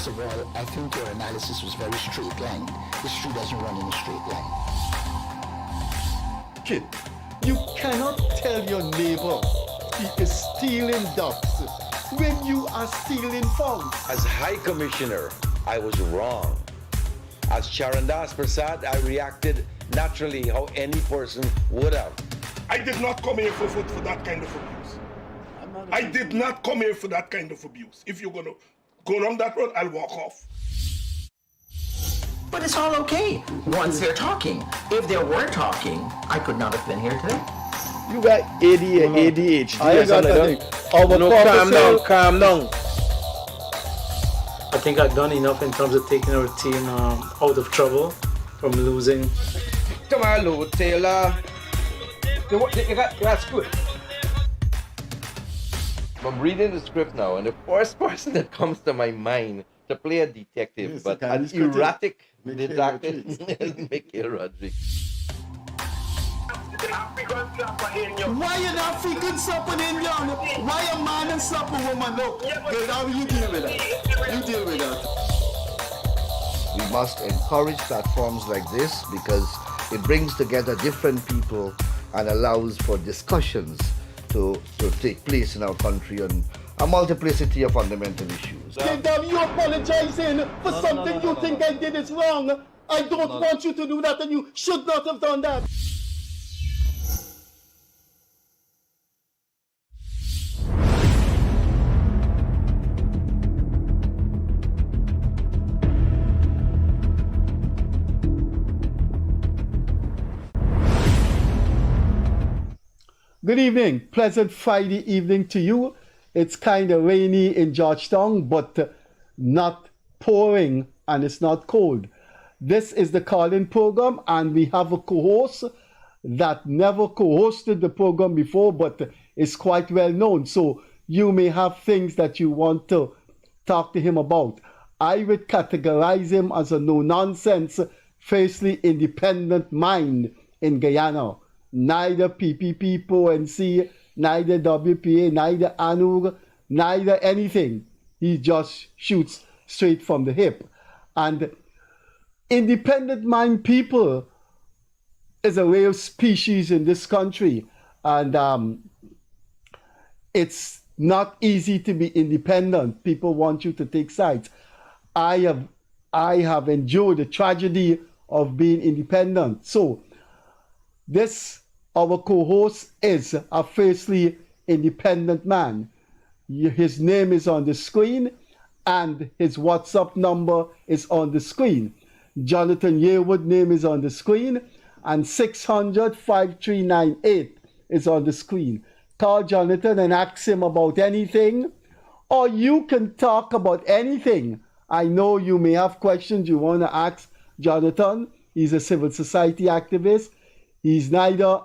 First of all, I think your analysis was very straight line. History doesn't run in a straight line. Kid, you cannot tell your neighbor he is stealing ducks when you are stealing frogs. As High Commissioner, I was wrong. As Charandas Prasad, I reacted naturally how any person would have. I did not come here for that kind of abuse. I did not come here for that kind of abuse. If you're going to go down that road, I'll walk off. But it's all okay once they're talking. If they weren't talking, I could not have been here today. You got ADHD. I got nothing. Calm down. I think I've done enough in terms of taking our team out of trouble from losing. Tomorrow, Taylor. That's good. I'm reading the script now, and the first person that comes to my mind to play a detective, Yes, but a an detective. erratic Mikhail detective, is Mikhail Rodriguez. Why an African slap an Indian? Why a man and slap a woman? Look, how you deal with that? You deal with that. We must encourage platforms like this because it brings together different people and allows for discussions to take place in our country on a multiplicity of fundamental issues. You apologizing for something you think I did is wrong. I don't want you to do that, and you should not have done that. Good evening. Pleasant Friday evening to you. It's kind of rainy in Georgetown, but not pouring, and it's not cold. This is the call-in program, and we have a co-host that never co-hosted the program before, but is quite well known. So you may have things that you want to talk to him about. I would categorize him as a no-nonsense, fiercely independent mind in Guyana. Neither PPP, PONC, neither WPA, neither ANUG, neither anything. He just shoots straight from the hip. And independent mind people is a rare species in this country. And it's not easy to be independent. People want you to take sides. I have endured the tragedy of being independent. So our co-host is a fiercely independent man. His name is on the screen and his WhatsApp number is on the screen. Jonathan Yearwood name is on the screen and 600-5398 is on the screen. Call Jonathan and ask him about anything, or you can talk about anything. I know you may have questions you want to ask Jonathan. He's a civil society activist. He's neither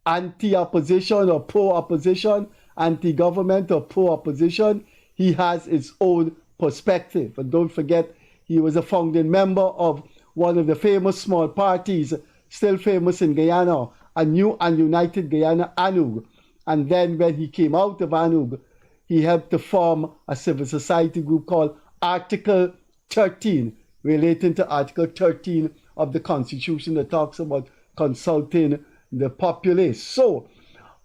anti-opposition or pro-opposition, anti-government or pro-opposition. He has his own perspective. And don't forget, he was a founding member of one of the famous small parties, still famous in Guyana, a new and united Guyana, ANUG. And then when he came out of ANUG, he helped to form a civil society group called Article 13, relating to Article 13 of the Constitution that talks about consulting the populace. So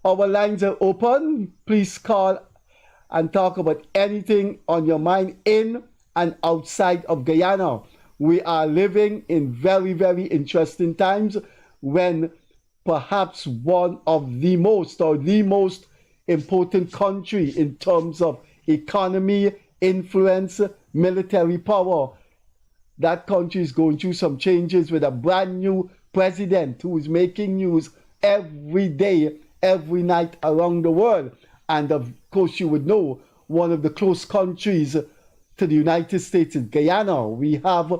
our lines are open. Please call and talk about anything on your mind in and outside of Guyana. We are living in very, very interesting times when perhaps one of the most or the most important country in terms of economy, influence, military power. That country is going through some changes with a brand new president who is making news every day, every night around the world. And of course, you would know one of the close countries to the United States is Guyana. We have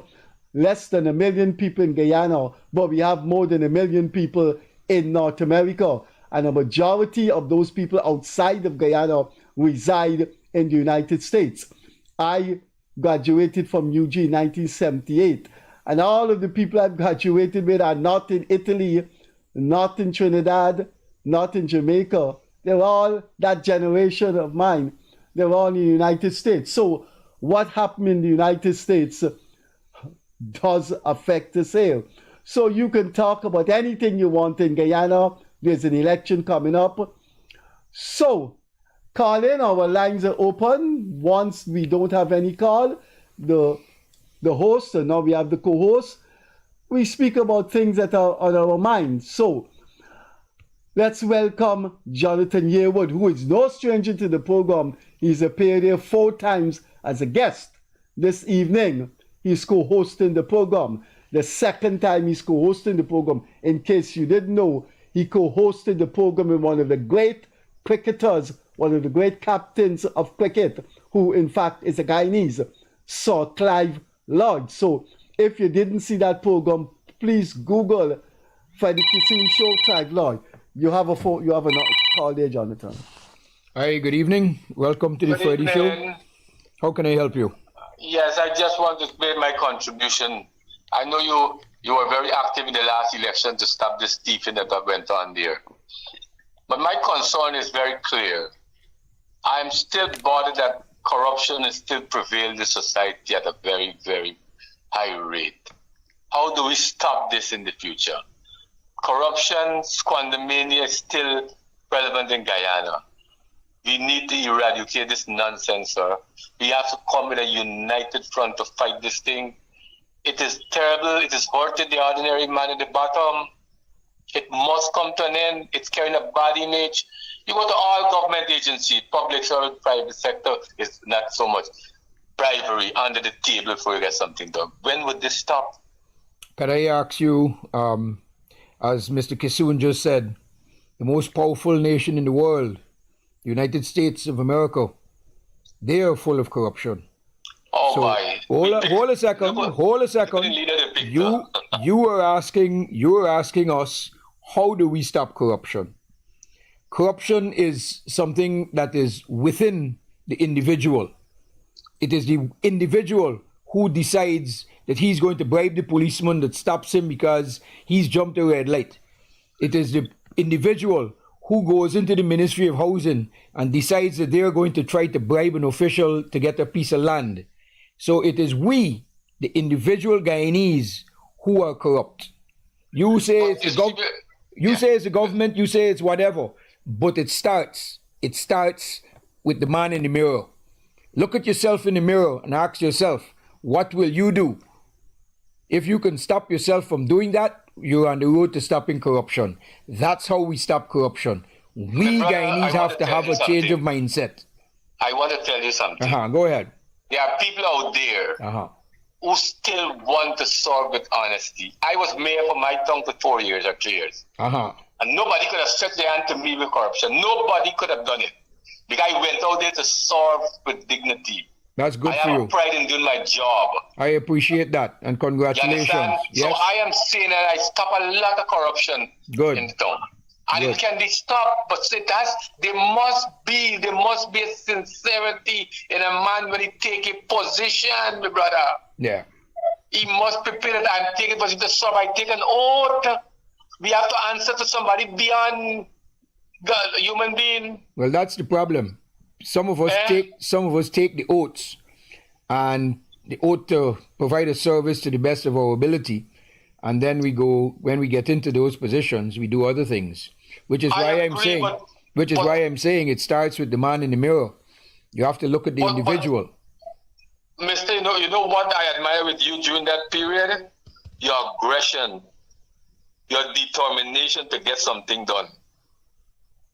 less than 1 million people in Guyana, but we have more than 1 million people in North America. And a majority of those people outside of Guyana reside in the United States. I graduated from UG in 1978. And all of the people I've graduated with are not in Italy, not in Trinidad, not in Jamaica. They're all that generation of mine. They're all in the United States. So what happened in the United States does affect the sale. So you can talk about anything you want in Guyana. There's an election coming up. So call in, our lines are open. Once we don't have any call, the host, and now we have the co-host, we speak about things that are on our minds. So let's welcome Jonathan Yearwood, who is no stranger to the program. He's appeared here 4 times as a guest. This evening, he's co-hosting the program. The second time he's co-hosting the program. In case you didn't know, he co-hosted the program with one of the great cricketers, one of the great captains of cricket, who in fact is a Guyanese, Sir Clive Lloyd. So if you didn't see that program, please Google Freddie Kissoon Show, Clive Lloyd. You have a call there, Jonathan. Hi, good evening. Welcome to the Good Freddie Show. evening. How can I help you? Yes, I just want to make my contribution. I know you were very active in the last election to stop this thieving that went on there. But my concern is very clear. I'm still bothered that corruption is still prevailing in the society at a very, very high rate. How do we stop this in the future? Corruption, squandermania is still relevant in Guyana. We need to eradicate this nonsense, sir. We have to come with a united front to fight this thing. It is terrible. It is hurting the ordinary man at the bottom. It must come to an end. It's carrying a bad image. You go to all government agencies, public service, private sector, it's not so much bribery under the table before you get something done. When would this stop? Can I ask you, as Mr. Kissoon just said, the most powerful nation in the world, United States of America, they are full of corruption. Oh, so, my. Hold a second. You are asking us, how do we stop corruption? Corruption is something that is within the individual. It is the individual who decides that he's going to bribe the policeman that stops him because he's jumped a red light. It is the individual who goes into the Ministry of Housing and decides that they're going to try to bribe an official to get a piece of land. So it is we, the individual Guyanese, who are corrupt. You say it's the government, you say it's whatever, but it starts with the man in the mirror. Look at yourself in the mirror and ask yourself, what will you do? If you can stop yourself from doing that, you're on the road to stopping corruption. That's how we stop corruption. We Guyanese have to have a change of mindset. I want to tell you something. Go ahead. There are people out there who still want to serve with honesty. I was mayor for my town for 4 years or 3 years. And nobody could have stretched their hand to me with corruption. Nobody could have done it. Because I went out there to serve with dignity. That's good for I you. have pride in doing my job. I appreciate that, and congratulations. Yes. So I am saying that I stop a lot of corruption in the town. And it can be stopped, but there must be a sincerity in a man when he take a position, my brother. Yeah. He must prepare that I'm taking a position to serve. I take an oath. We have to answer to somebody beyond God, a human being. Well, that's the problem. Some of us take the oaths, and the oath to provide a service to the best of our ability, and then when we get into those positions, we do other things. Which is why I'm saying it starts with the man in the mirror. You have to look at the individual. Mister, you know what I admire with you during that period? Your aggression, your determination to get something done.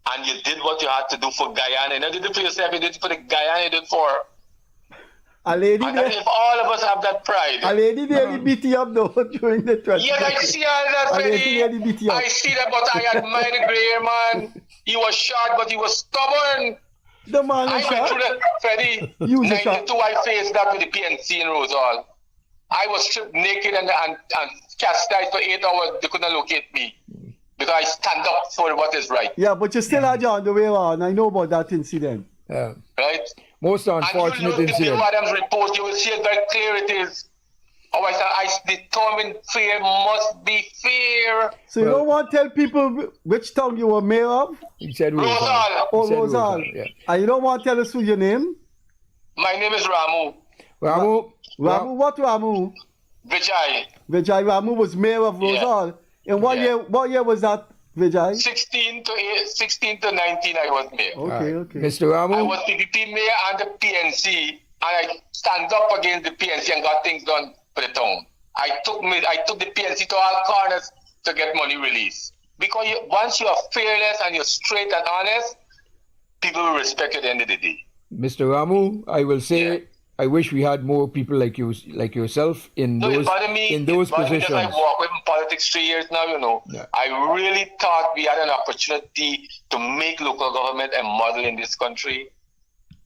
And you did what you had to do for Guyana. You did it for yourself, you did it for the Guyana, you did it for... A lady and if all of us have that pride. A lady nearly beat you up though during the 20. Yes, I see all that, Freddie. I see that, but I admire the gray man. He was short, but he was stubborn. The man I went through that, Freddie. 92, I faced that with the PNC in Rosal. I was stripped naked and chastised for 8 hours. They couldn't locate me. Because I stand up for what is right. Yeah, but you still had you on the way around. I know about that incident. Yeah. Right? Most unfortunate incident. And you look at Adam's report, you will see it very clear it is. I determined fear must be fair. So you don't want to tell people which town you were mayor of? He said Rosal. Oh, Rosal. Yeah. And you don't want to tell us who your name? My name is Ramu. Ramu, What Ramu? Vijay. Vijay Ramu was mayor of Rosal. In what year? What year was that, Vijay? 16 to 19, I was mayor. Okay. Mr. Ramu. I was PPP mayor and the PNC, and I stand up against the PNC and got things done for the town. I took the PNC to all corners to get money released. Because once you are fearless and you're straight and honest, people will respect you at the end of the day. Mr. Ramu, I will say, I wish we had more people like you, like yourself, in those positions. I work with in politics 3 years now, you know. Yeah. I really thought we had an opportunity to make local government a model in this country.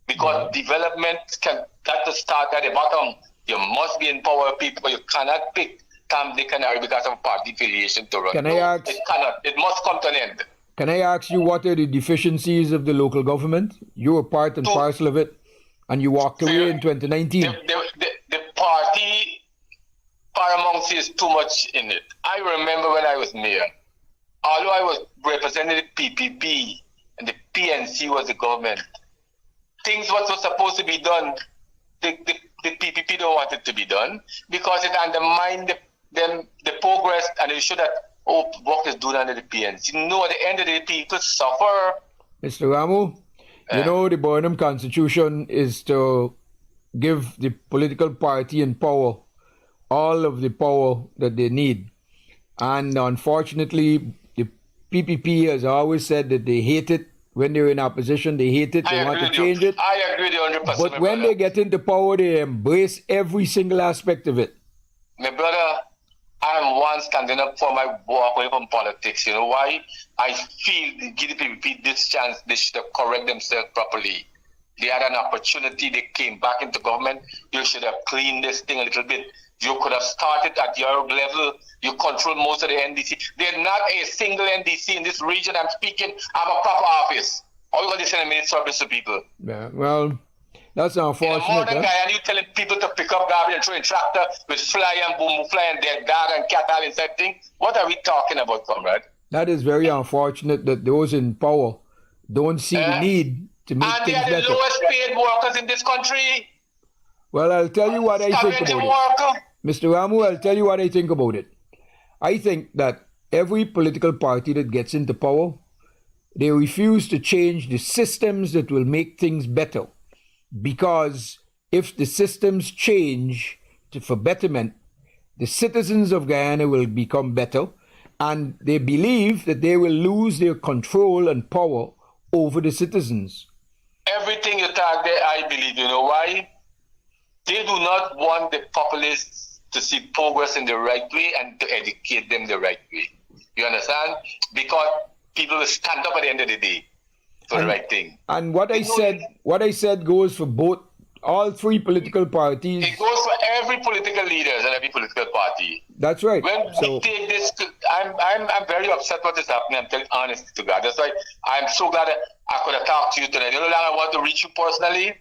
Because development got to start at the bottom. You must be empower people. You cannot pick Tom, Dick, and Harry because of party affiliation to run. It cannot. It must come to an end. Can I ask you, what are the deficiencies of the local government? You were part and parcel of it, and you walked away in 2019. The party paramount is too much in it. I remember when I was mayor, although I was representing the PPP and the PNC was the government, things what was supposed to be done, the PPP don't want it to be done because it undermined the progress, and they should have work is done under the PNC. No, at the end of the day, people suffer. Mr. Ramu, you know the Burnham Constitution is to give the political party in power all of the power that they need. And unfortunately, the PPP has always said that they hate it. When they're in opposition, they hate it. They want to change it. I agree with you 100%. But when they get into power, they embrace every single aspect of it. My brother, I'm one standing up for my walk away from politics. You know why? I feel they give the PPP this chance. They should have correct themselves properly. They had an opportunity. They came back into government. You should have cleaned this thing a little bit. You could have started at your level. You control most of the NDC. There's not a single NDC in this region I'm speaking. I'm a proper office. All you got to send a minute service to people. Yeah, well, that's unfortunate. In a modern guy, and you telling people to pick up garbage and throw in tractor with fly and boom, fly and dead dog and cat all inside thing. What are we talking about, comrade? That is very unfortunate that those in power don't see the need to make things better. And they are the lowest paid workers in this country. Well, I'll tell you what I think about it. Mr. Ramu, I'll tell you what I think about it. I think that every political party that gets into power, they refuse to change the systems that will make things better. Because if the systems change for betterment, the citizens of Guyana will become better, and they believe that they will lose their control and power over the citizens. Everything you talk there, I believe. You know why? They do not want the populace to see progress in the right way and to educate them the right way. You understand? Because people will stand up at the end of the day for the right thing. And what I said goes for all three political parties. It goes for every political leader and every political party. That's right. When we take this, I'm very upset what is happening. I'm telling honest to God. That's why I'm so glad that I could have talked to you tonight. You know that I want to reach you personally.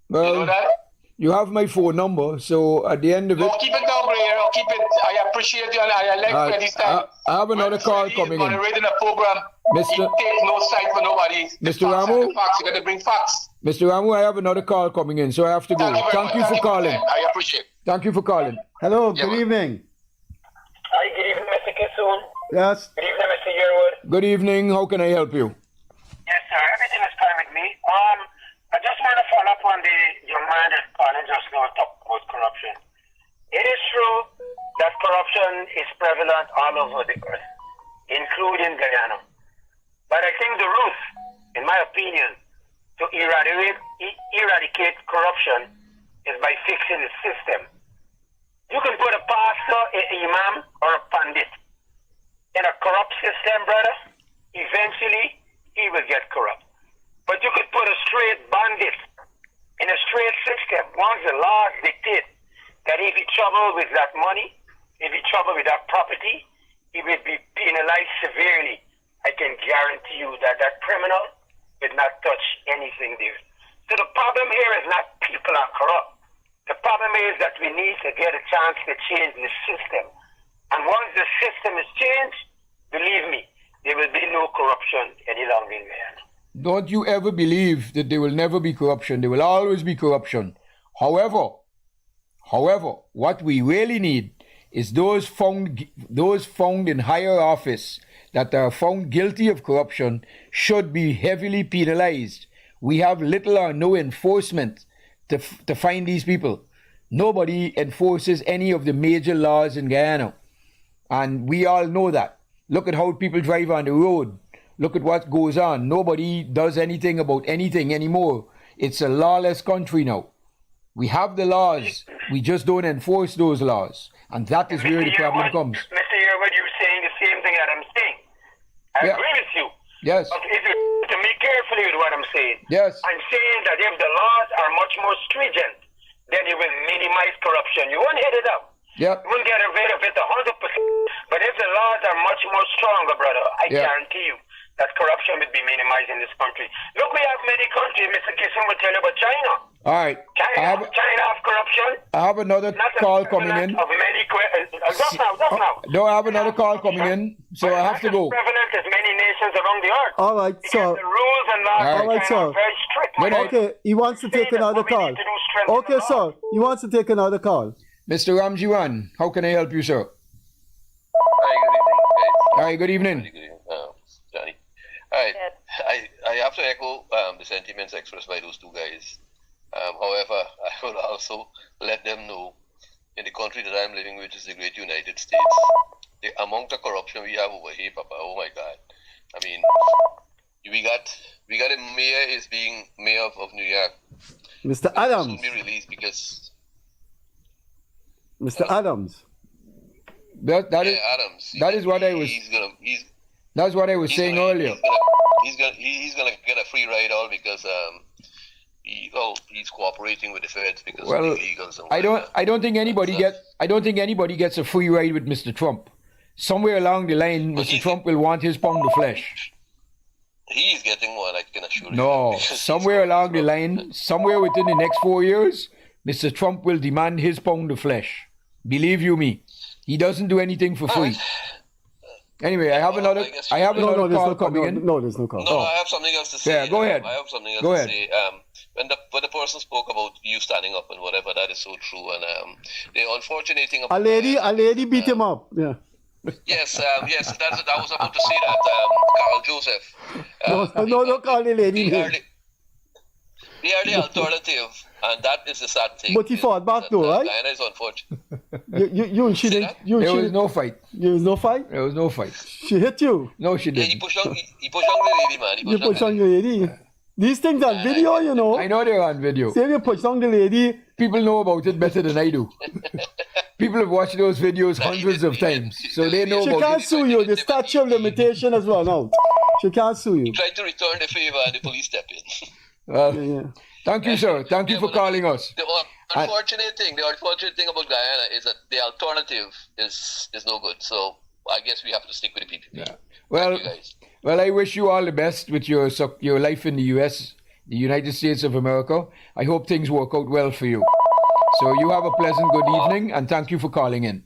Well, you know that? You have my phone number, so at the end of it... Keep it down, Blair. Keep it. I appreciate you, and I like Freddie's time. I have another call coming in. Moderating a program, he takes no side for nobody. Mr. Ramu? You got to bring facts. Mr. Ramu, I have another call coming in, so I have to go. Thank you for calling. I appreciate it. Thank you for calling. Hello, good evening. Hi, good evening, Mr. Kissoon. Yes. Good evening, Mr. Yearwood. Good evening. How can I help you? Yes, sir. Everything is fine with me. I just want to follow up on the young man that Colin just now talked about corruption. It is true that corruption is prevalent all over the earth, including Guyana. But I think the route, in my opinion, to eradicate corruption is by fixing the system. You can put a pastor, an imam, or a pandit in a corrupt system, brother. Eventually, he will get corrupt. But you could put a straight bandit in a straight system. Once the laws dictate that if he trouble with that money, if he trouble with that property, he will be penalized severely. I can guarantee you that that criminal will not touch anything there. So the problem here is not people are corrupt. The problem is that we need to get a chance to change the system. And once the system is changed, believe me, there will be no corruption any longer in Guyana. Don't you ever believe that there will never be corruption. There will always be corruption. However, However, what we really need is those found in higher office that are found guilty of corruption should be heavily penalized. We have little or no enforcement to find these people. Nobody enforces any of the major laws in Guyana. And we all know that. Look at how people drive on the road. Look at what goes on. Nobody does anything about anything anymore. It's a lawless country now. We have the laws. We just don't enforce those laws. And that is where the problem comes. Mr. Yearwood, you're saying the same thing that I'm saying. I agree with you. Yes. But if you to me carefully with what I'm saying. Yes. I'm saying that if the laws are much more stringent, then it will minimize corruption. You won't hit it up. Yep. You won't get rid of it 100%. But if the laws are much more stronger, brother, I guarantee you that corruption will be minimized in this country. Look, we have many countries. Mr. Kissoon will tell you about China. All right. China have corruption. I have another call coming in. Of many just now. No, I have another call coming in, so I have to go. Prevalent as many nations around the earth. All right, so. The rules and laws All right, are sir. very strict. Okay, he wants to take another call. Okay, sir. He wants to take another call. Mr. Ramjiwan, how can I help you, sir? Hi, good evening. Hi, good evening. Johnny. Hi. I have to echo the sentiments expressed by those two guys. However, I will also let them know in the country that I'm living, which is the great United States, the amount of corruption we have over here, Papa, oh my God. I mean, we got a mayor is being mayor of New York. Mr. Adams. Soon be released because Mr. Adams. Adams. That is what I was. That's what I was saying earlier. He's gonna get a free ride all because he's cooperating with the feds because of the illegals and I don't think anybody gets a free ride with Mr. Trump. Somewhere along the line, Mr. Trump will want his pound of flesh. He's getting one, I can assure you. No, somewhere along the line, somewhere within the next 4 years, Mr. Trump will demand his pound of flesh. Believe you me, he doesn't do anything for free. Anyway, I have another call coming in. No, there's no call. No, I have something else to say. Yeah, go ahead. I have something else to say. When the person spoke about you standing up and whatever, that is so true. And the unfortunate thing about a lady beat him up. Yeah. Yes, yes, I was about to say that. Carl Joseph. No, call the lady. They are the alternative, and that is the sad thing. But he fought back though, right? Guyana is unfortunate. There was no fight. There was no fight? There was no fight. She hit you? No, she didn't. He pushed on the lady, man. You pushed on the lady? These things on video, you know. I know they're on video. Say you pushed on the lady. People know about it better than I do. People have watched those videos hundreds of times, so they know about it. She can't sue you. The statute of limitation has run out. She can't sue you. He tried to return the favor and the police stepped in. Well, thank you, sir. Thank you for calling us. The unfortunate thing about Guyana is that the alternative is no good. So I guess we have to stick with the PPP. Yeah. Well, I wish you all the best with your life in the U.S., the United States of America. I hope things work out well for you. So you have a pleasant good evening, and thank you for calling in.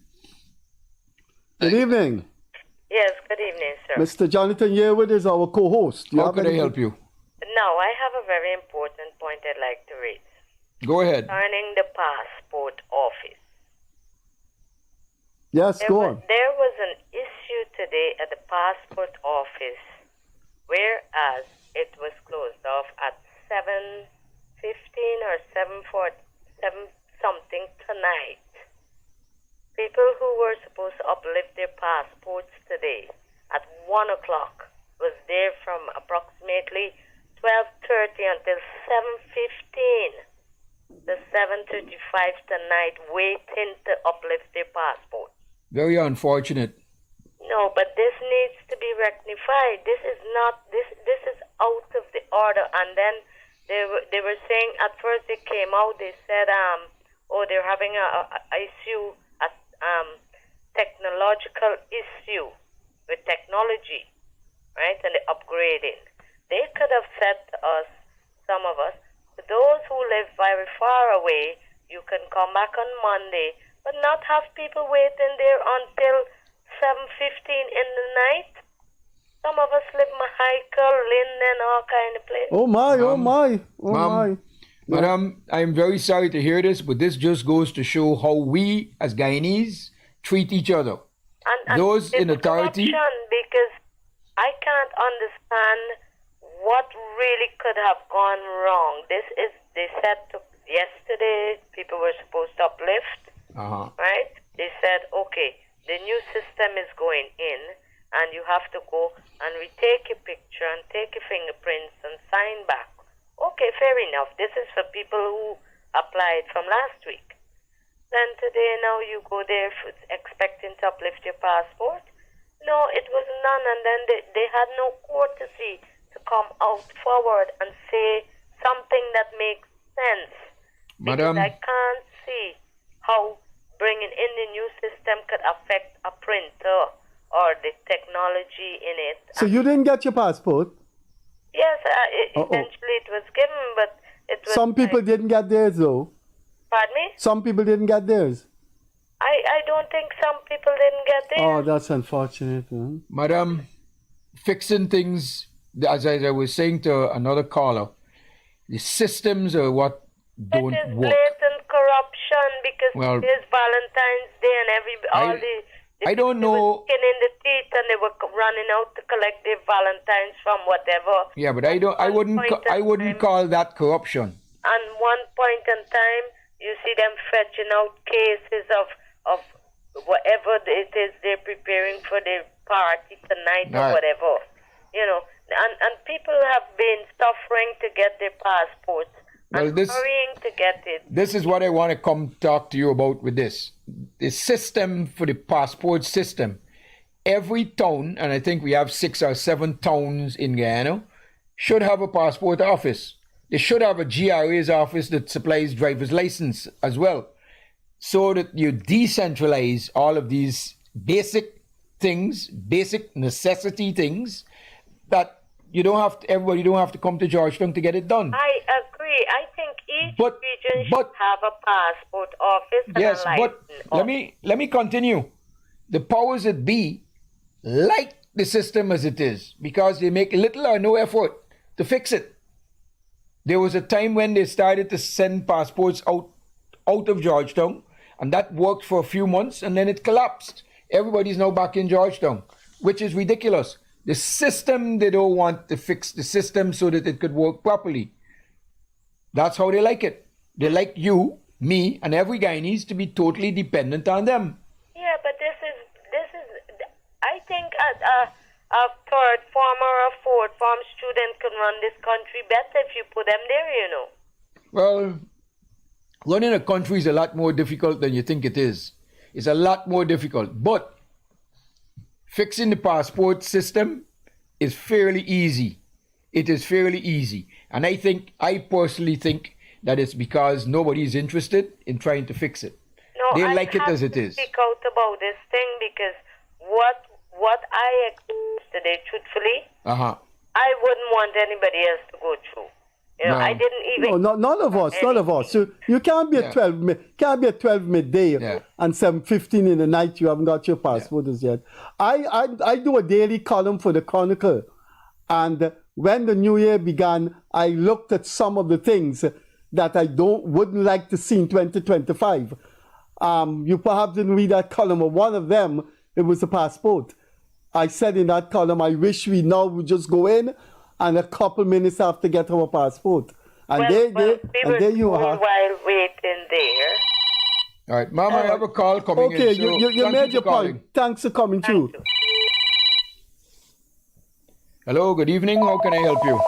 Good evening. Yes, good evening, sir. Mr. Jonathan Yearwood is our co-host. How can I help you? No, I have a very important point I'd like to raise. Go ahead. Concerning the passport office. Yes, go on. There was an issue today at the passport office, whereas it was closed off at 7:15 or 7:47 something tonight. People who were supposed to uplift their passports today at 1 o'clock was there from approximately 12:30 until 7:15. The 7:35 tonight waiting to uplift their passport. Very unfortunate. No, but this needs to be rectified. This is not this is out of the order. And then they were saying at first they came out, they said they're having a issue, technological issue with technology, right? And the upgrading. They could have said to us, some of us, those who live very far away, you can come back on Monday, but not have people waiting there until 7:15 in the night. Some of us live Michael, Linden, all kind of places. Oh my. Madam, I am very sorry to hear this, but this just goes to show how we as Guyanese treat each other. And those in authority. Because I can't understand what really could have gone wrong. They said yesterday people were supposed to uplift, right? They said, okay, the new system is going in, and you have to go and retake your picture and take your fingerprints and sign back. Okay, fair enough. This is for people who applied from last week. Then today, now you go there expecting to uplift your passport. No, it was none, and then they had no courtesy to come out forward and say something that makes sense. Madam, because I can't see how bringing in the new system could affect a printer or the technology in it. So you didn't get your passport? Yes, eventually it was given, but it was... Some people didn't get theirs, though. Pardon me? Some people didn't get theirs. I don't think some people didn't get theirs. Oh, that's unfortunate. Huh? Madam, fixing things, as I was saying to another caller, the systems are what don't it is work. Blatant corruption because Well, there's Valentine's Day and I don't know. They were skin in the teeth and they were running out to collect their Valentines from whatever. Yeah, but I wouldn't call that corruption. And one point in time, you see them fetching out cases of whatever it is they're preparing for their party tonight or Right. whatever. You know, and people have been suffering to get their passports Well, and hurrying to get it. This is what I want to come talk to you about with this. The system for the passport system. Every town, and I think we have 6 or 7 towns in Guyana, should have a passport office. They should have a GRA's office that supplies driver's license as well, so that you decentralize all of these basic things, basic necessity things, that everybody don't have to come to Georgetown to get it done. I agree. I think each region should have a passport office and Yes, a but license. let me continue. The powers that be like the system as it is because they make little or no effort to fix it. There was a time when they started to send passports out of Georgetown, and that worked for a few months, and then it collapsed. Everybody's now back in Georgetown, which is ridiculous. The system, they don't want to fix the system so that it could work properly. That's how they like it. They like you, me, and every Guyanese to be totally dependent on them. Yeah, but this is. I think a third form or a fourth form student can run this country better if you put them there, you know. Well, running a country is a lot more difficult than you think it is. It's a lot more difficult. But fixing the passport system is fairly easy. It is fairly easy. And I personally think that it's because nobody is interested in trying to fix it. No, they I like it have as it to is. speak out about this thing because what I experienced today, truthfully, I wouldn't want anybody else to go through. You know, No. I didn't even. No, none of us. So you can't be at 12 midday and 7:15 in the night. You haven't got your passport as yet. I do a daily column for the Chronicle, and when the new year began, I looked at some of the things that I wouldn't like to see in 2025. You perhaps didn't read that column, but one of them, it was the passport. I said in that column, I wish we now would just go in and a couple minutes have to get our passport. And there you are. While waiting there. All right, Mama, I have a call coming in. Okay, so you thank made your for calling. point. Thanks for coming through. Hello, good evening. How can I help you?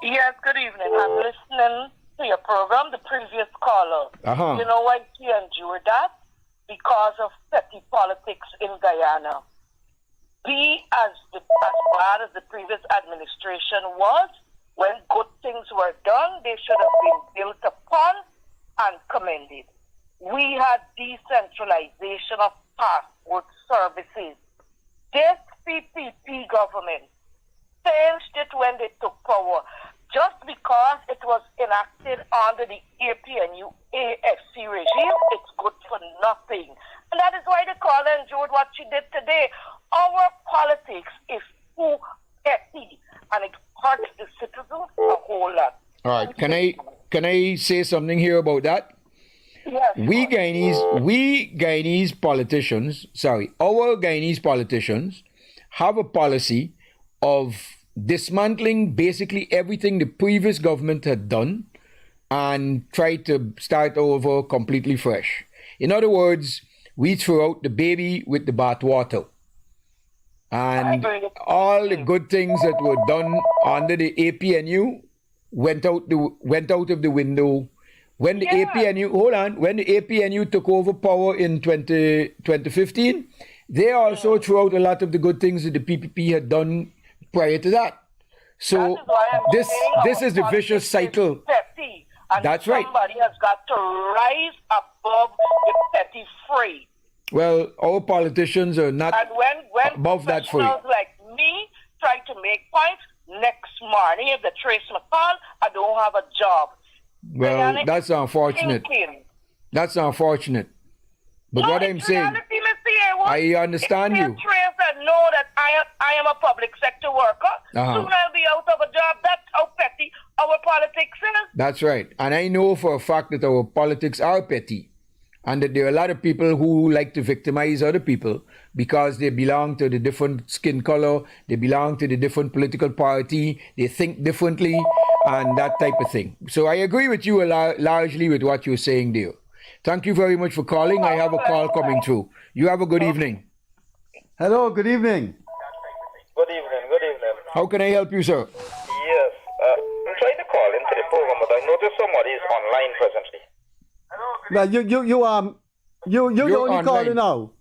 Yes, good evening. I'm listening to your program, the previous caller. You know why she endured that? Because of petty politics in Guyana. Be as bad as the previous administration was, when good things were done, they should have been built upon and commended. We had decentralization of passport services. This PPP government changed it when they took power. Just because it was enacted under the APNU AFC regime, it's good for nothing. And that is why the caller enjoyed what she did today. Our politics is too petty, and it hurts the citizens a whole lot. All right, can can I say something here about that? Yes. Our Guyanese politicians have a policy of dismantling basically everything the previous government had done and try to start over completely fresh. In other words, we throw out the baby with the bathwater. And all the good things that were done under the APNU went out of the window. When the APNU took over power in 2015, they also threw out a lot of the good things that the PPP had done prior to that. So this is the vicious cycle. Petty, and that's right. Somebody has got to rise above the petty free. Well, our politicians are not above that free. Professionals like me try to make points, next morning if they trace my call, I don't have a job. Well, that's unfortunate. That's unfortunate. But No, what I'm it's saying, reality, Mr. Yearwood. I understand if you. If trace that know that I am a public sector worker, soon I'll be out of a job. That's how petty our politics is. That's right. And I know for a fact that our politics are petty. And that there are a lot of people who like to victimize other people because they belong to the different skin color, they belong to the different political party, they think differently, and that type of thing. So I agree with you largely with what you're saying there. Thank you very much for calling. I have a call coming through. You have a good evening. Hello, good evening. Good evening. How can I help you, sir? Yes, I'm trying to call into the program, but I noticed somebody is online presently. Well, you're the only caller now.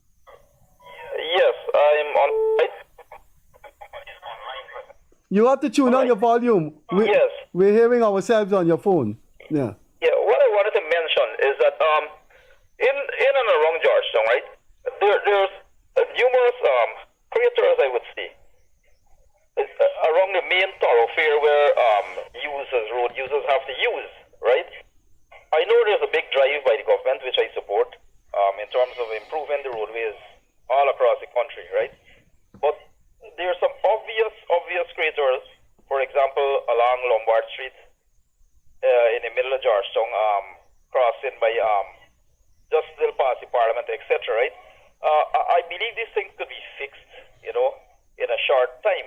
Yes, I'm on. You have to tune on your volume. Yes. We're hearing ourselves on your phone. Yeah. Yeah, what I wanted to mention is that in and around Georgetown, right, there's numerous craters, I would say, around the main thoroughfare where road users have to use, right? I know there's a big drive by the government, which I support, in terms of improving the roadways all across the country, right? But there's some obvious craters, for example, along Lombard Street, in the middle of Georgetown, crossing by just still past the Parliament, etc., right? I believe these things could be fixed, in a short time.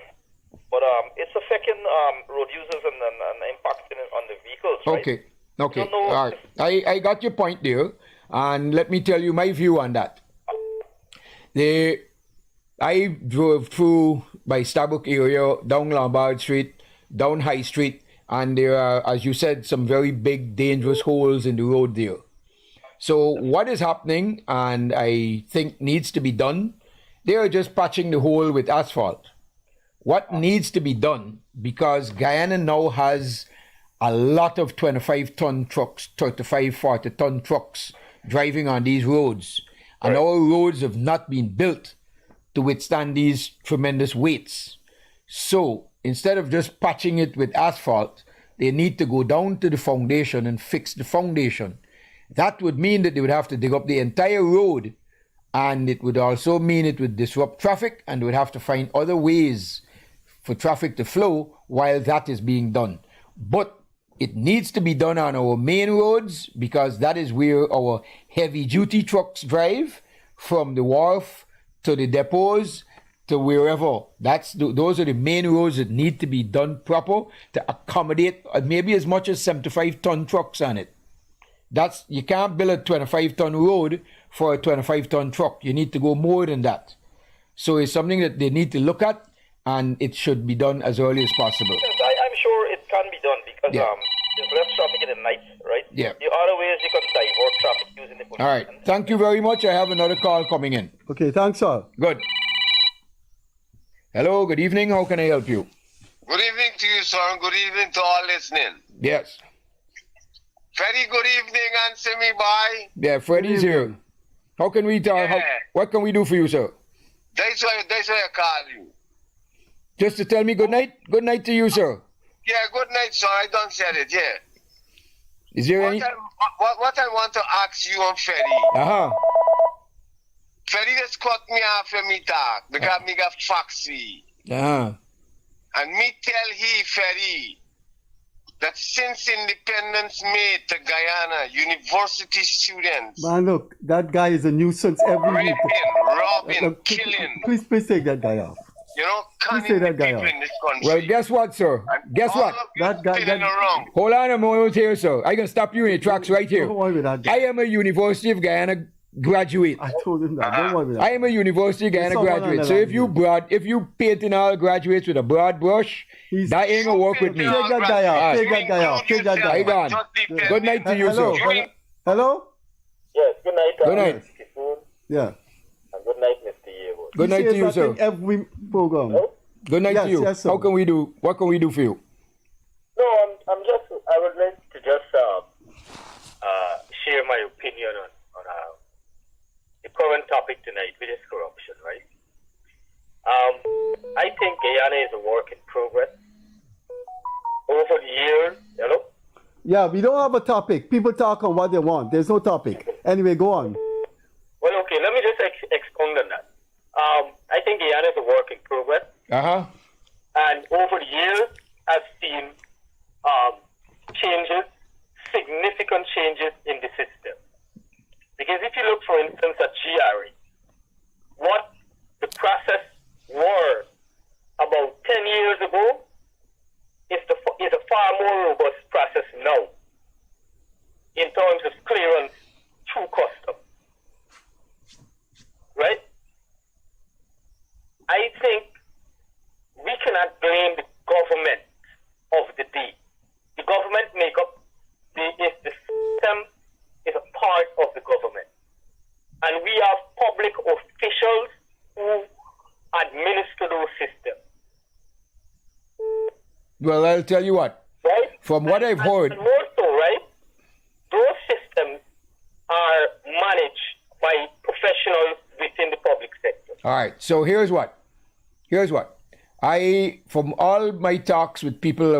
But it's affecting road users and impacting on the vehicles, right? Okay. All right. I got your point there, and let me tell you my view on that. I drove through by Starbuck area, down Lombard Street, down High Street, and there are, as you said, some very big, dangerous holes in the road there. So what is happening, and I think needs to be done, they are just patching the hole with asphalt. What needs to be done, because Guyana now has a lot of 25-ton trucks, 35, 40-ton trucks driving on these roads. And our roads have not been built to withstand these tremendous weights. So instead of just patching it with asphalt, they need to go down to the foundation and fix the foundation. That would mean that they would have to dig up the entire road, and it would also mean it would disrupt traffic, and they would have to find other ways for traffic to flow while that is being done. But it needs to be done on our main roads, because that is where our heavy-duty trucks drive, from the wharf to the depots to wherever. Those are the main roads that need to be done proper to accommodate maybe as much as 75-ton trucks on it. You can't build a 25-ton road for a 25-ton truck. You need to go more than that. So it's something that they need to look at, and it should be done as early as possible. I'm sure it can be done because there's less traffic in the night, right? Yeah. The other ways you can divert traffic using the police. All right. Thank you very much. I have another call coming in. Okay, thanks, sir. Good. Hello, good evening. How can I help you? Good evening to you, sir, and good evening to all listening. Yes. Freddie, good evening, and see me bye. Yeah, Freddie's here. How can we talk? What can we do for you, sir? That's why I call you. Just to tell me good night? Good night to you, sir. Yeah, good night, sir. I done said it, yeah. Is there any... What I want to ask you and Freddie. Freddie just cut me off when me talk because me got facts for you. And me tell he, Freddie, that since independence made to Guyana, university students Man, look, that guy is a nuisance every week. raping, robbing, killing, Please take that guy off. you know, Please conning say the that guy people off. in this country. Well, guess what, sir? Guess All what? of you That guy- spinning around. Hold on a moment here, sir. I can stop you in your tracks right here. Don't worry with that guy. I am a University of Guyana graduate. I told him that. Don't worry with that. I am a University of Guyana someone on graduate. the So line if you painting all graduates with a broad brush, that ain't gonna work with me. Take that guy off. Take that guy off. Take that guy Hold off. on. Good night to you, Hello. sir. Hello? Yes, good night. Good night. Kissoon, Yeah. and good night, Mr. Yearwood. Good night He to says you, that sir. in every program. Good night to you. Yes, sir. What can we do for you? No, I would like to just share my opinion on the current topic tonight, which is corruption, right? I think Guyana is a work in progress. Over the years, hello? Yeah, we don't have a topic. People talk on what they want. There's no topic. Anyway, go on. Well, okay, let me just expound on that. I think Guyana is a work in progress. And over the years, I've seen changes, significant changes in the system. Because if you look, for instance, at GRA, what the process were about 10 years ago is a far more robust process now in terms of clearance through custom. Right? I think we cannot blame the government of the day. The government makeup, the system is a part of the government. And we have public officials who administer those systems. Well, I'll tell you what. Right? From what I've heard, And more so, right? Those systems are managed by professionals within the public sector. all right. So here's what. From all my talks with people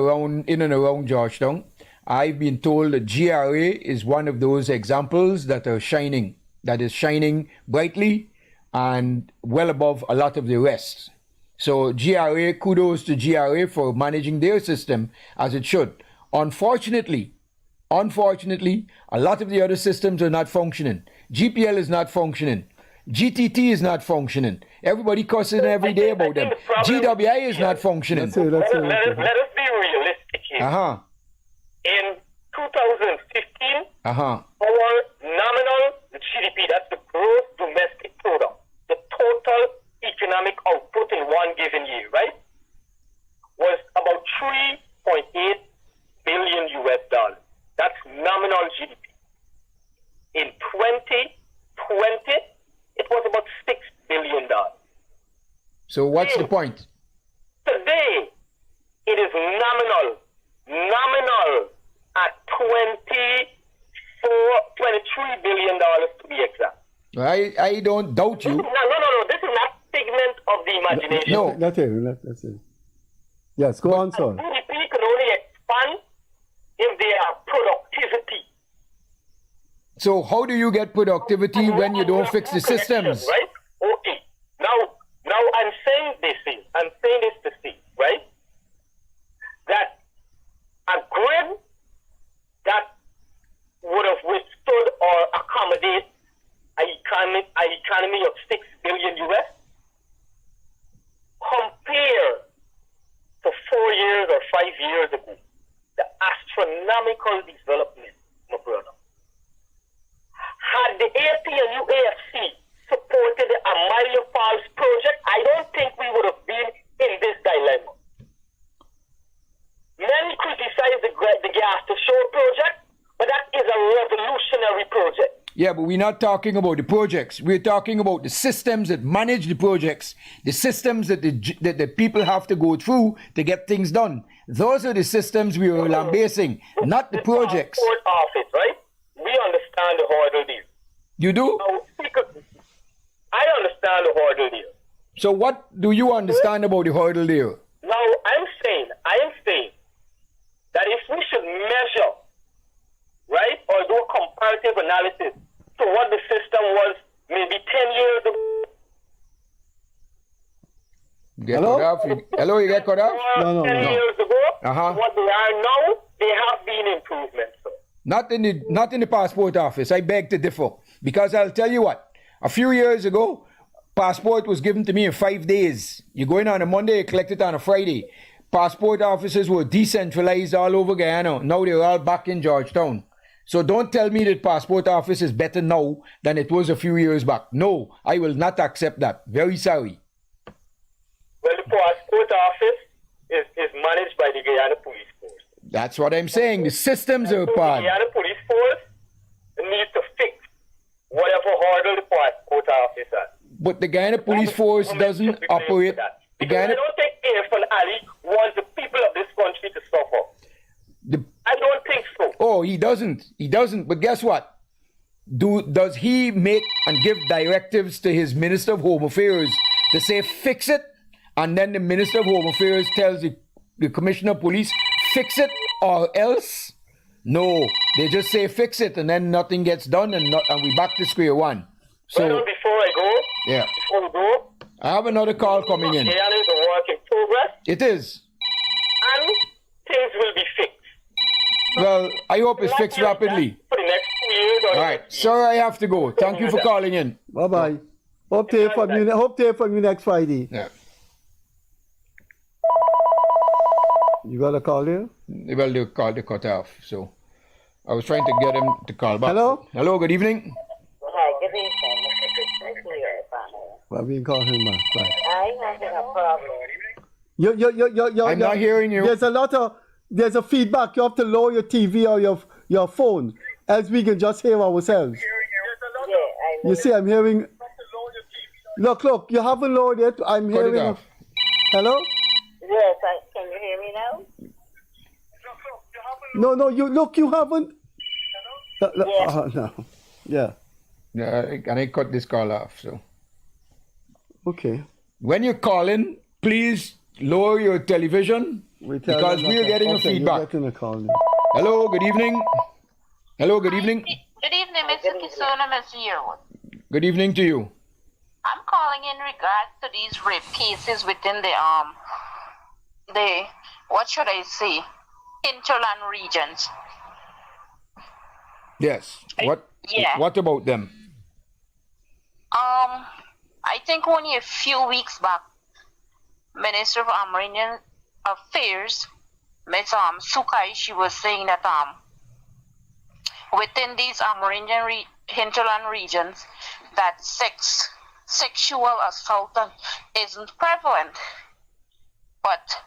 in and around Georgetown, I've been told that GRA is one of those examples that is shining brightly and well above a lot of the rest. So GRA, kudos to GRA for managing their system as it should. Unfortunately, a lot of the other systems are not functioning. GPL is not functioning. GTT is not functioning. Everybody cussing every day about them. GWI is not functioning. Let us be realistic here. In 2015, our nominal GDP, that's the gross domestic product, the total economic output in one given year, right, was about $3.8 billion US. That's nominal GDP. In 2020, it was about $6 billion. So what's the point? Today, it is nominal at $23 billion to be exact. I don't doubt you. No. This is not figment of the imagination. No. That's it. Yes, go on, son. GDP can only expand if they have productivity. So how do you get productivity when you don't fix the systems? Right? Okay. Now I'm saying this to say, right? That a grid that would have withstood or accommodate an economy of $6 billion US compared to 4 years or 5 years ago, the astronomical development, my brother. Had the APNU AFC supported the Amalia Falls project, I don't think we would have been in this dilemma. Many criticize the gas to shore project, but that is a revolutionary project. Yeah, but we're not talking about the projects. We're talking about the systems that manage the projects, the systems that the people have to go through to get things done. Those are the systems we are lambasting, not the projects. Port office, right? We understand the hurdle there. You do? I understand the hurdle there. So what do you understand about the hurdle there? Now, I am saying that if we should measure, right, or do a comparative analysis to what the system was maybe 10 years ago. Hello? Hello, you get cut off? No. 10 years ago, what they are now, there have been improvements. So. Not in the passport office. I beg to differ. Because I'll tell you what, a few years ago, passport was given to me in 5 days. You go in on a Monday, you collect it on a Friday. Passport offices were decentralized all over Guyana. Now they're all back in Georgetown. So don't tell me that passport office is better now than it was a few years back. No, I will not accept that. Very sorry. Well, the passport office is managed by the Guyana Police Force. That's what I'm saying. The systems are bad. The Guyana Police Force needs to fix whatever hurdle the passport office has. But the Guyana Police Force doesn't operate. I don't think Irfan Ali wants the people of this country to suffer. I don't think so. Oh, he doesn't. He doesn't. But guess what? Does he make and give directives to his Minister of Home Affairs to say fix it? And then the Minister of Home Affairs tells the Commissioner of Police fix it or else? No, they just say fix it and then nothing gets done and we back to square one. So well, before I go, yeah. Before we go, I have another call coming in. Guyana is a work in progress. It is. And things will be fixed. Well, I hope it's fixed rapidly. For the next 2 years. All right, sir, I have to go. Thank you for calling in. Bye-bye. Hope to hear from you next Friday. Yeah. You got a call here? Well, the call they cut off, so I was trying to get him to call back. Hello? Hello, good evening. Hi, good evening. Well, we can call him back. Right. I'm having a problem. I'm not hearing you. There's a feedback. You have to lower your TV or your phone, else we can just hear ourselves. Yeah, you see, I'm hearing. Look, you haven't lowered it. I'm Cut hearing. it off. Hello? Yes, can you hear me now? No, you haven't. Yes. No. Yeah. Yeah, and I cut this call off, so. Okay. When you're calling, please lower your television because we are getting a feedback. You're getting a call now. Hello, good evening. Hello, good evening. Good evening, Mr. Kissoon and Mr. Yearwood. Good evening to you. I'm calling in regards to these rape cases within the what should I say, hinterland regions. Yes. What about them? I think only a few weeks back, Minister of Amerindian Affairs, Ms. Sukai, she was saying that within these Amerindian hinterland regions, that sexual assault isn't prevalent. But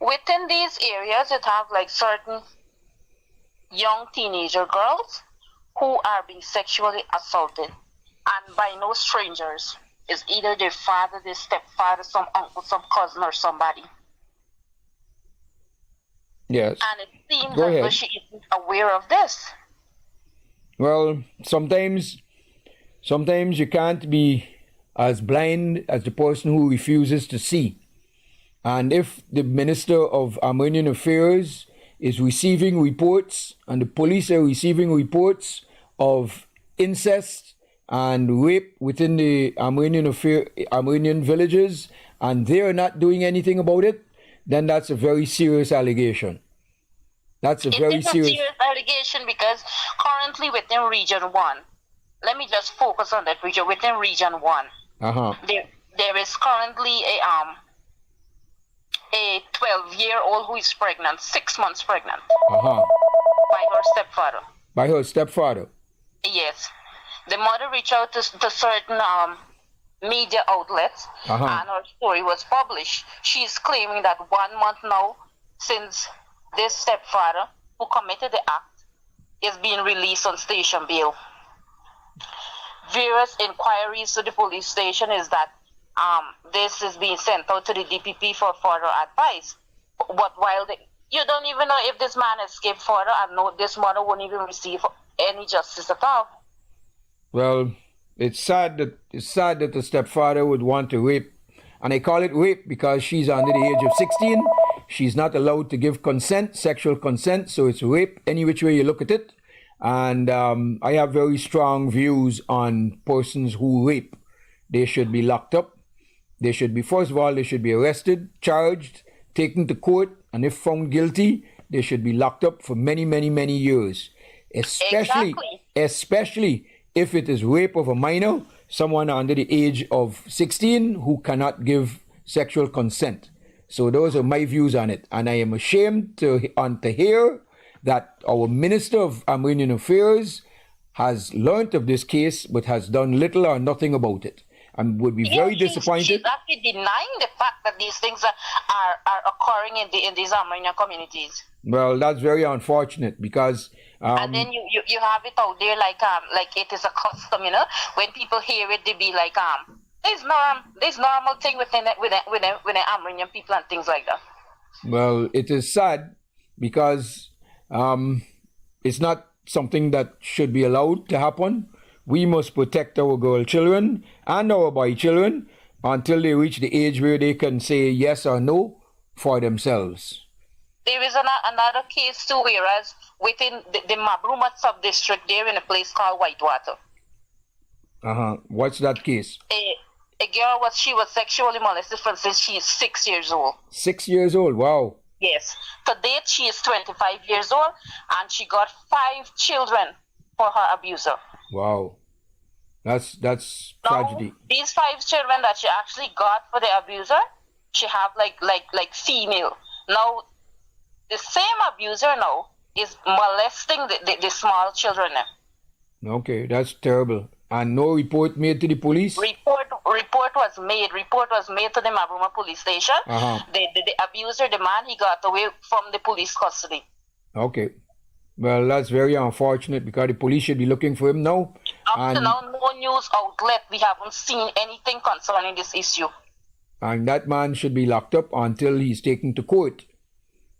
within these areas, it have like certain young teenager girls who are being sexually assaulted, and by no strangers. It's either their father, their stepfather, some uncle, some cousin, or somebody. Yes. And it seems Go as ahead. though she isn't aware of this. Well, sometimes you can't be as blind as the person who refuses to see. And if the Minister of Armenian Affairs is receiving reports and the police are receiving reports of incest and rape within the Armenian villages and they are not doing anything about it, then that's a very serious allegation. That's a very It's a serious allegation because currently within Region 1, let me just focus on that region. Within Region 1, there is currently a 12-year-old who is pregnant, 6 months pregnant, by her stepfather. By her stepfather? Yes. The mother reached out to certain media outlets and her story was published. She's claiming that 1 month now since this stepfather who committed the act is being released on station bail. Various inquiries to the police station is that this is being sent out to the DPP for further advice. But while you don't even know if this man escaped further, and no, this mother won't even receive any justice at all. Well, it's sad that the stepfather would want to rape, and I call it rape because she's under the age of 16. She's not allowed to give consent, sexual consent, so it's rape any which way you look at it. And I have very strong views on persons who rape. They should be locked up. First of all, they should be arrested, charged, taken to court, and if found guilty, they should be locked up for many, many, many years. Especially if it is rape of a minor, someone under the age of 16 who cannot give sexual consent. So those are my views on it. And I am ashamed to hear that our Minister of Armenian Affairs has learnt of this case but has done little or nothing about it. And would be very disappointed. She's actually denying the fact that these things are occurring in these Armenian communities. Well, that's very unfortunate because and then you have it out there like it is a custom, you know. When people hear it, they be like there's normal thing with the Armenian people and things like that. Well, it is sad because it's not something that should be allowed to happen. We must protect our girl children and our boy children until they reach the age where they can say yes or no for themselves. There is another case too, whereas within the Mabrumat sub-district there in a place called Whitewater. What's that case? A girl she was sexually molested since she is 6 years old. 6 years old, wow. Yes. To date, she is 25 years old, and she got 5 children for her abuser. Wow. That's tragedy. Now, these 5 children that she actually got for the abuser, she have like female. Now, the same abuser now is molesting the small children now. Okay, that's terrible. And no report made to the police? Report was made. Report was made to the Mabruma police station. The abuser, the man, he got away from the police custody. Okay. Well, that's very unfortunate because the police should be looking for him now. Up to now, no news outlet. We haven't seen anything concerning this issue. And that man should be locked up until he's taken to court.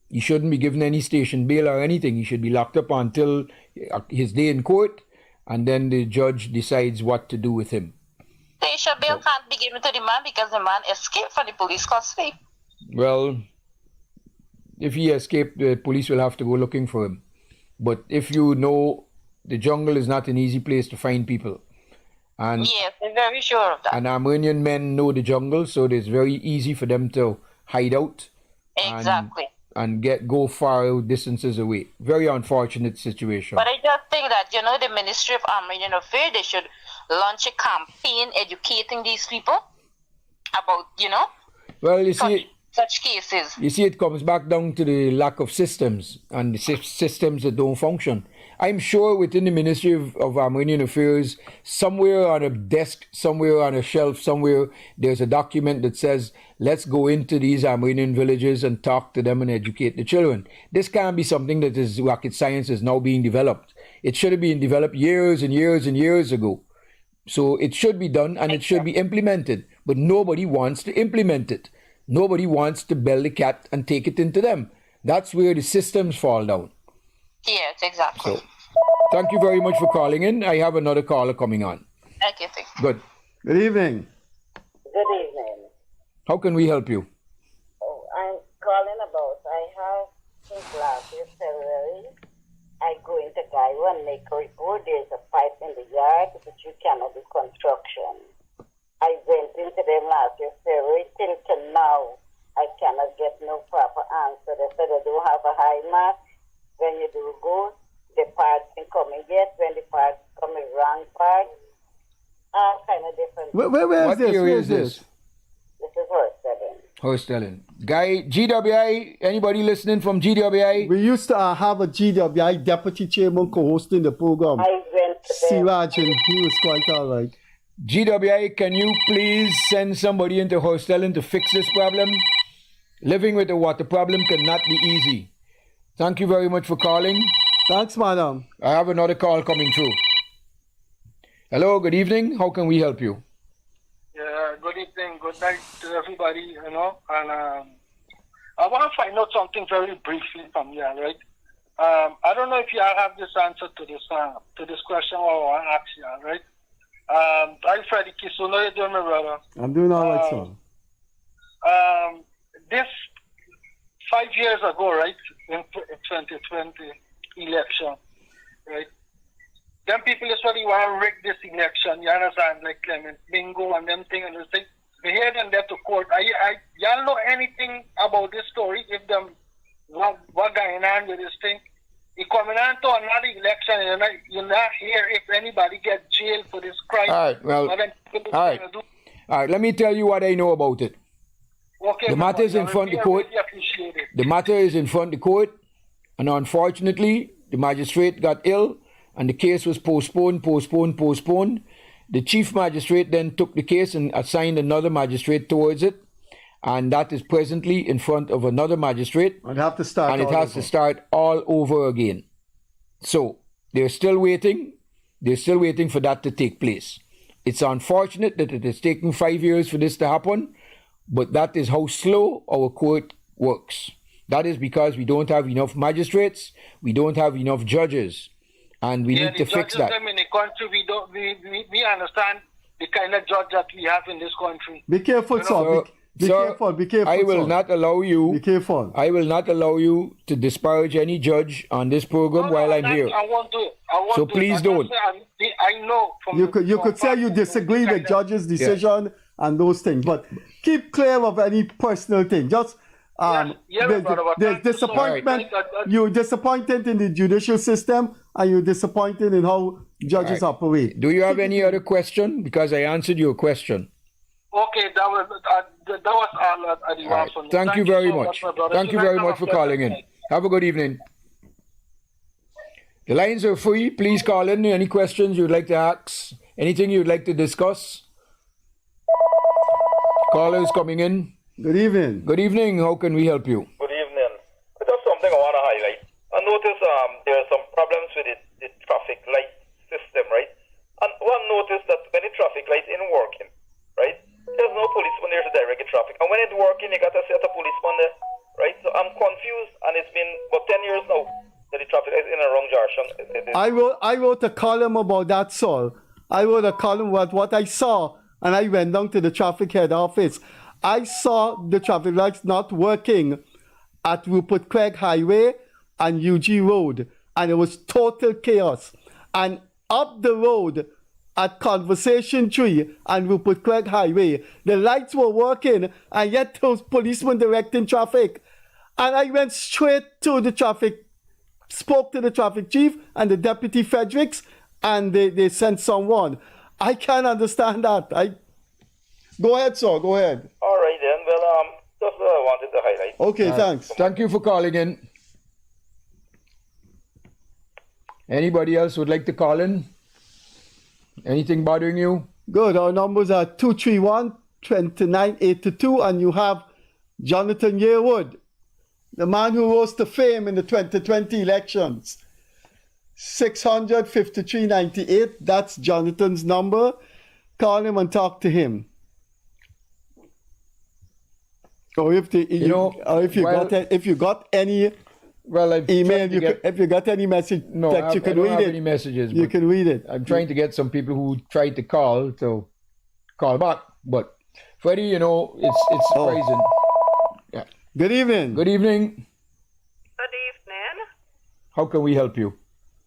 He shouldn't be given any station bail or anything. He should be locked up until his day in court, and then the judge decides what to do with him. Station bail can't be given to the man because the man escaped from the police custody. Well, if he escaped, the police will have to go looking for him. But if you know, the jungle is not an easy place to find people. And yes, I'm very sure of that. And Armenian men know the jungle, so it's very easy for them to hide out. Exactly. And go far distances away. Very unfortunate situation. But I just think that, you know, the Ministry of Armenian Affairs, they should launch a campaign educating these people about, you know, well, you see, such cases. You see, it comes back down to the lack of systems and the systems that don't function. I'm sure within the Ministry of Armenian Affairs, somewhere on a desk, somewhere on a shelf, somewhere, there's a document that says, let's go into these Armenian villages and talk to them and educate the children. This can't be something that is rocket science is now being developed. It should have been developed years and years and years ago. So it should be done and it should be implemented. But nobody wants to implement it. Nobody wants to bell the cat and take it into them. That's where the systems fall down. Yes, exactly. So, thank you very much for calling in. I have another caller coming on. Okay, thanks. Good. Good evening. Good evening. How can we help you? Oh, I'm calling about, I have since last year, February, I go into Gaiwa and make a report. There's a pipe in the yard, but you cannot do construction. I went into them last year, February, till now. I cannot get no proper answer. They said they don't have a high mark. When you do go, the parts can come in yet. When the parts come in wrong parts, all kind of different. Where is this? Where is this? This is Horstelling. Horstelling. Guy, GWI, anybody listening from GWI? We used to have a GWI deputy chairman co-hosting the program. I went to Siraj, and he was quite all right. GWI, can you please send somebody into Horstelling to fix this problem? Living with a water problem cannot be easy. Thank you very much for calling. Thanks, madam. I have another call coming through. Hello, good evening. How can we help you? Yeah, good evening, good night to everybody, you know. And I want to find out something very briefly from you, right? I don't know if you all have this answer to this question or I want to ask you, right? I'm Freddie Kissoon. How you doing, my brother? I'm doing all right, sir. This 5 years ago, right, in 2020 election, right, them people usually want to rig this election, you understand, like Clement Bingo and them thing and this thing. They hear them there to court. Y'all know anything about this story? If them what going on with this thing. You coming on to another election, you're not here if anybody gets jailed for this crime. All right, well, all right, let me tell you what I know about it. Okay, the matter is in front of the court. The matter is in front of the court, and unfortunately, the magistrate got ill, and the case was postponed. The chief magistrate then took the case and assigned another magistrate towards it, and that is presently in front of another magistrate. And have to start. And it has to start all over again. So they're still waiting. They're still waiting for that to take place. It's unfortunate that it has taken 5 years for this to happen, but that is how slow our court works. That is because we don't have enough magistrates, we don't have enough judges, and we need to fix that. In the country, we understand the kind of judge that we have in this country. Be careful, sir. Be careful. Be careful. I will not allow you. Be careful. I will not allow you to disparage any judge on this program while I'm here. I won't do it. So please don't. I know. You could say you disagree with judges' decision and those things, but keep clear of any personal thing. Just there's disappointment. You're disappointed in the judicial system, and you're disappointed in how judges operate. Do you have any other question? Because I answered your question. Okay, that was all I want from you. Thank you very much. Thank you very much for calling in. Have a good evening. The lines are free. Please call in. Any questions you'd like to ask? Anything you'd like to discuss? Callers coming in. Good evening. Good evening. How can we help you? Good evening. There's something I want to highlight. I noticed there are some problems with the traffic light system, right? And one noticed that when the traffic light isn't working, right? There's no policeman there to direct the traffic. And when it's working, you got to set a policeman there, right? So I'm confused, and it's been about 10 years now that the traffic is in a wrong direction. I wrote a column about that, Saul. I wrote a column about what I saw, and I went down to the traffic head office. I saw the traffic lights not working at Rupert Craig Highway and UG Road, and it was total chaos. And up the road at Conversation Tree and Rupert Craig Highway, the lights were working, and yet those policemen directing traffic. And I went straight to the traffic, spoke to the traffic chief and the deputy Fredericks, and they sent someone. I can't understand that. Go ahead, sir. Go ahead. All right, then. Well, just what I wanted to highlight. Okay, thanks. Thank you for calling in. Anybody else would like to call in? Anything bothering you? Good. Our numbers are 231-2982, and you have Jonathan Yearwood, the man who rose to fame in the 2020 elections. 600-5398. That's Jonathan's number. Call him and talk to him. Or if you got any email, if you got any message, text, you can read it. I don't have any messages. You can read it. I'm trying to get some people who tried to call to call back, but Freddie, it's surprising. Yeah. Good evening. Good evening. Good evening. How can we help you?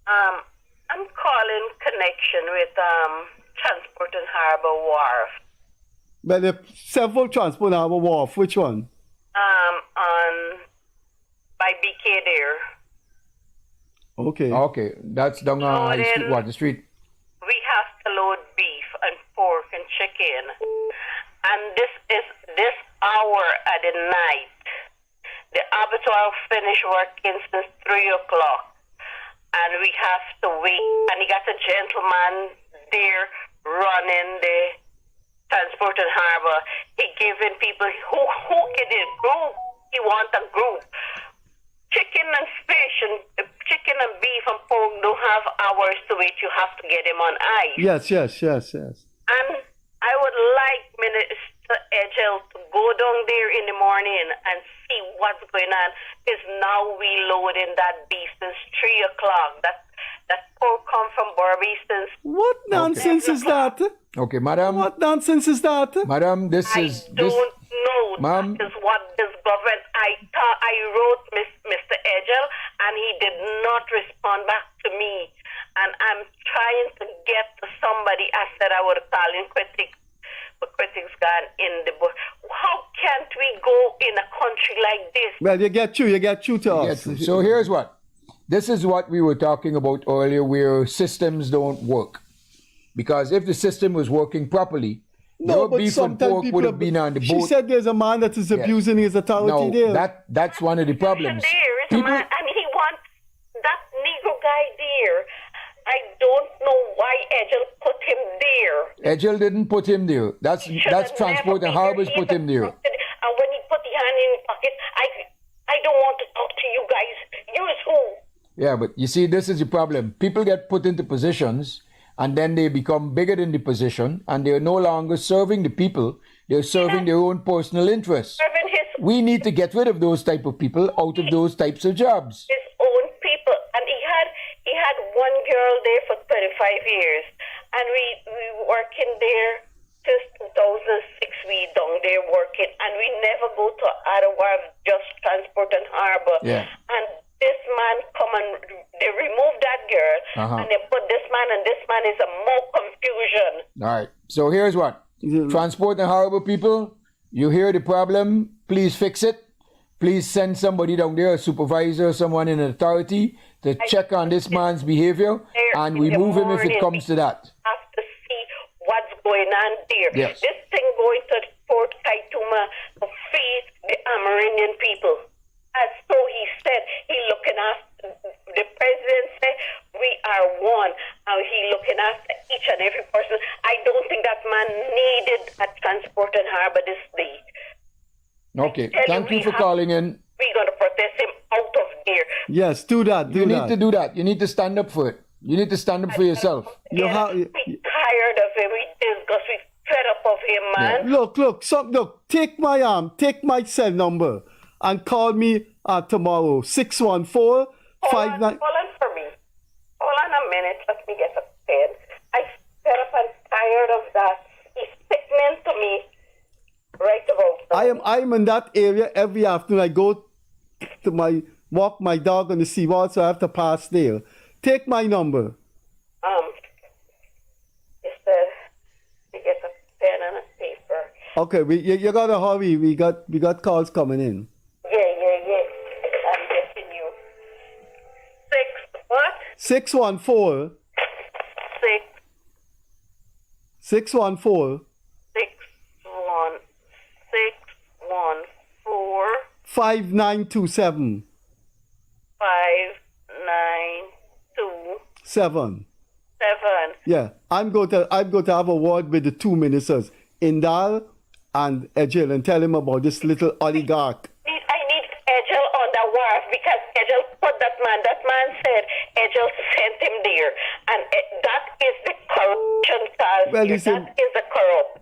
I'm calling connection with Transport and Harbour Wharf. Well, there are several Transport and Harbour Wharf. Which one? By BK there. Okay. That's down on the street? We have to load beef and pork and chicken. And this hour at the night. The abattoir finished working since 3 o'clock. And we have to wait. And he got a gentleman there running the Transport and Harbour. He giving people who can it group. He want a group. Chicken and fish and chicken and beef and pork don't have hours to wait. You have to get them on ice. Yes. And I would like Minister Edgell to go down there in the morning and see what's going on. Because now we loading that beef since 3 o'clock. That pork come from Barbados. What nonsense is that? Okay, madam. What nonsense is that? Madam, I don't know. Ma'am. That is what this government. I wrote Mr. Edgell, and he did not respond back to me. And I'm trying to get to somebody. I said I would call in critics, but critics gone in the bush. How can't we go in a country like this Well, you get through to us. So here's what. This is what we were talking about earlier, where systems don't work. Because if the system was working properly, no, but beef and pork would have been on the boat. She said there's a man that is abusing his authority there. That's one of the problems. There is a man, and he wants that Negro guy there. I don't know why Edgel put him there. Edgel didn't put him there. That's Transport and Harbors put him there. And when he put the hand in his pocket, I don't want to talk to you guys. Use who? Yeah, but you see, this is the problem. People get put into positions, and then they become bigger than the position, and they're no longer serving the people. They're serving their own personal interests. We need to get rid of those type of people out of those types of jobs. His own people, and he had one girl there for 35 years, and we working there since 2006. We down there working, and we never go to Ottawa, just Transport and Harbor. Yeah. And this man come and they remove that girl, and they put this man, and this man is a more confusion. All right. So here's what. Transport and Harbor people, you hear the problem, please fix it. Please send somebody down there, a supervisor, someone in authority, to check on this man's behavior, and remove him if it comes to that. Have to see what's going on there. Yes. This thing going to Fort Kaituma to feed the Amerindian people. As so he said, he looking after, the president said, we are one. And he looking after each and every person. I don't think that man needed a Transport and Harbor this day. Okay, thank you for calling in. We're going to protest him out of there. Yes, do that. You need to do that. You need to stand up for it. You need to stand up for yourself. We tired of him. We disgust. We fed up of him, man. Yeah. Look, take my cell number and call me tomorrow. 614-59. Hold on for me. Hold on a minute. Let me get a pen. I fed up and tired of that. He's sickening to me. Right about. I am in that area every afternoon. I go to walk my dog on the seawall, so I have to pass there. Take my number. It said to get a pen and a paper. Okay, you gotta hurry. We got calls coming in. Yeah. I'm getting you. 614. 614. 5927. 5927. Yeah, I'm going to have a word with the two ministers, Indal and Edgel, and tell him about this little oligarch. I need Edgel on the wharf because Edgel put that man. That man said Edgel sent him there, and that is the corruption task. Well, that is the corrupt.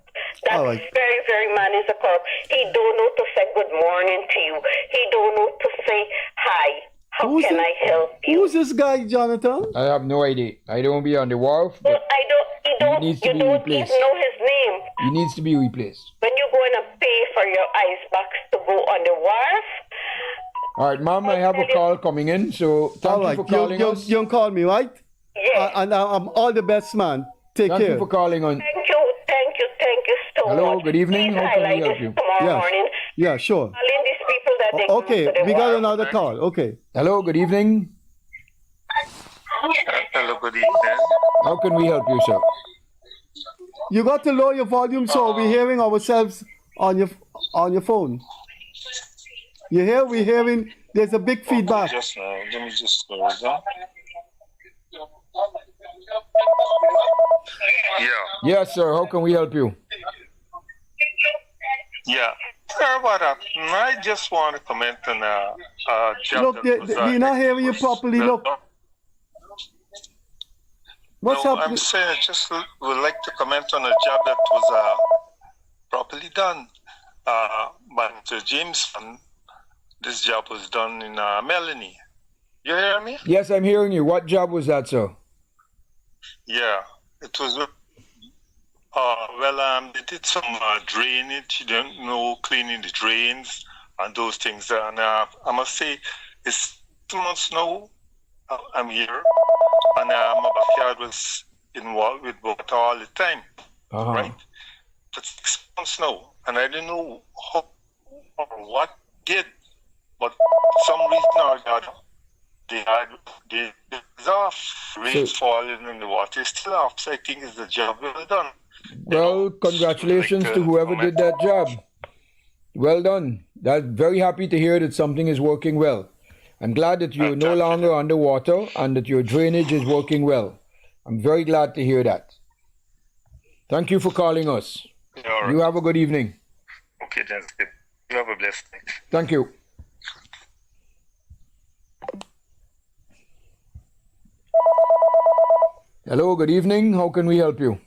That very, very man is a corrupt. He don't know to say good morning to you. He don't know to say hi. How can I help you? Who's this guy, Jonathan? I have no idea. I don't be on the wharf. But he needs to be replaced. You don't know his name. He needs to be replaced. When you're going to pay for your ice box to go on the wharf. All right, Mom, I have a call coming in, so thank you for calling us. You call me, right? Yes. And I'm all the best, man. Take care. Thank you for calling on. Thank you so much. Hello, good evening. How can we help you? Tomorrow morning. Yeah, sure. Calling these people that they Okay, go to the we got wharf. another call. Okay. Hello, good evening. Hello, good evening. How can we help you, sir? You got to lower your volume so we're hearing ourselves on your phone. You hear? We're hearing. There's a big feedback. Let me just go down. Yeah. Yes, sir. How can we help you? Yeah. I just want to comment on a job. Look, we're not hearing you properly. Look. What's happening? I'm saying I just would like to comment on a job that was properly done by Mr. Jameson. This job was done in Melanie. You hear me? Yes, I'm hearing you. What job was that, sir? Yeah, it was. They did some drainage. You don't know, cleaning the drains and those things. And I must say, it's 2 months now. I'm here, and my backyard was involved with water all the time, right? But 6 months now, and I didn't know how or what did but for some reason or the other, there's off rains falling in the water. It's still off, so I think it's the job well done. Well, congratulations to whoever did that job. Well done. I'm very happy to hear that something is working well. I'm glad that you're no longer underwater and that your drainage is working well. I'm very glad to hear that. Thank you for calling us. Yeah, you have a good evening. Okay, then. You have a blessed night. Thank you. Hello, good evening. How can we help you?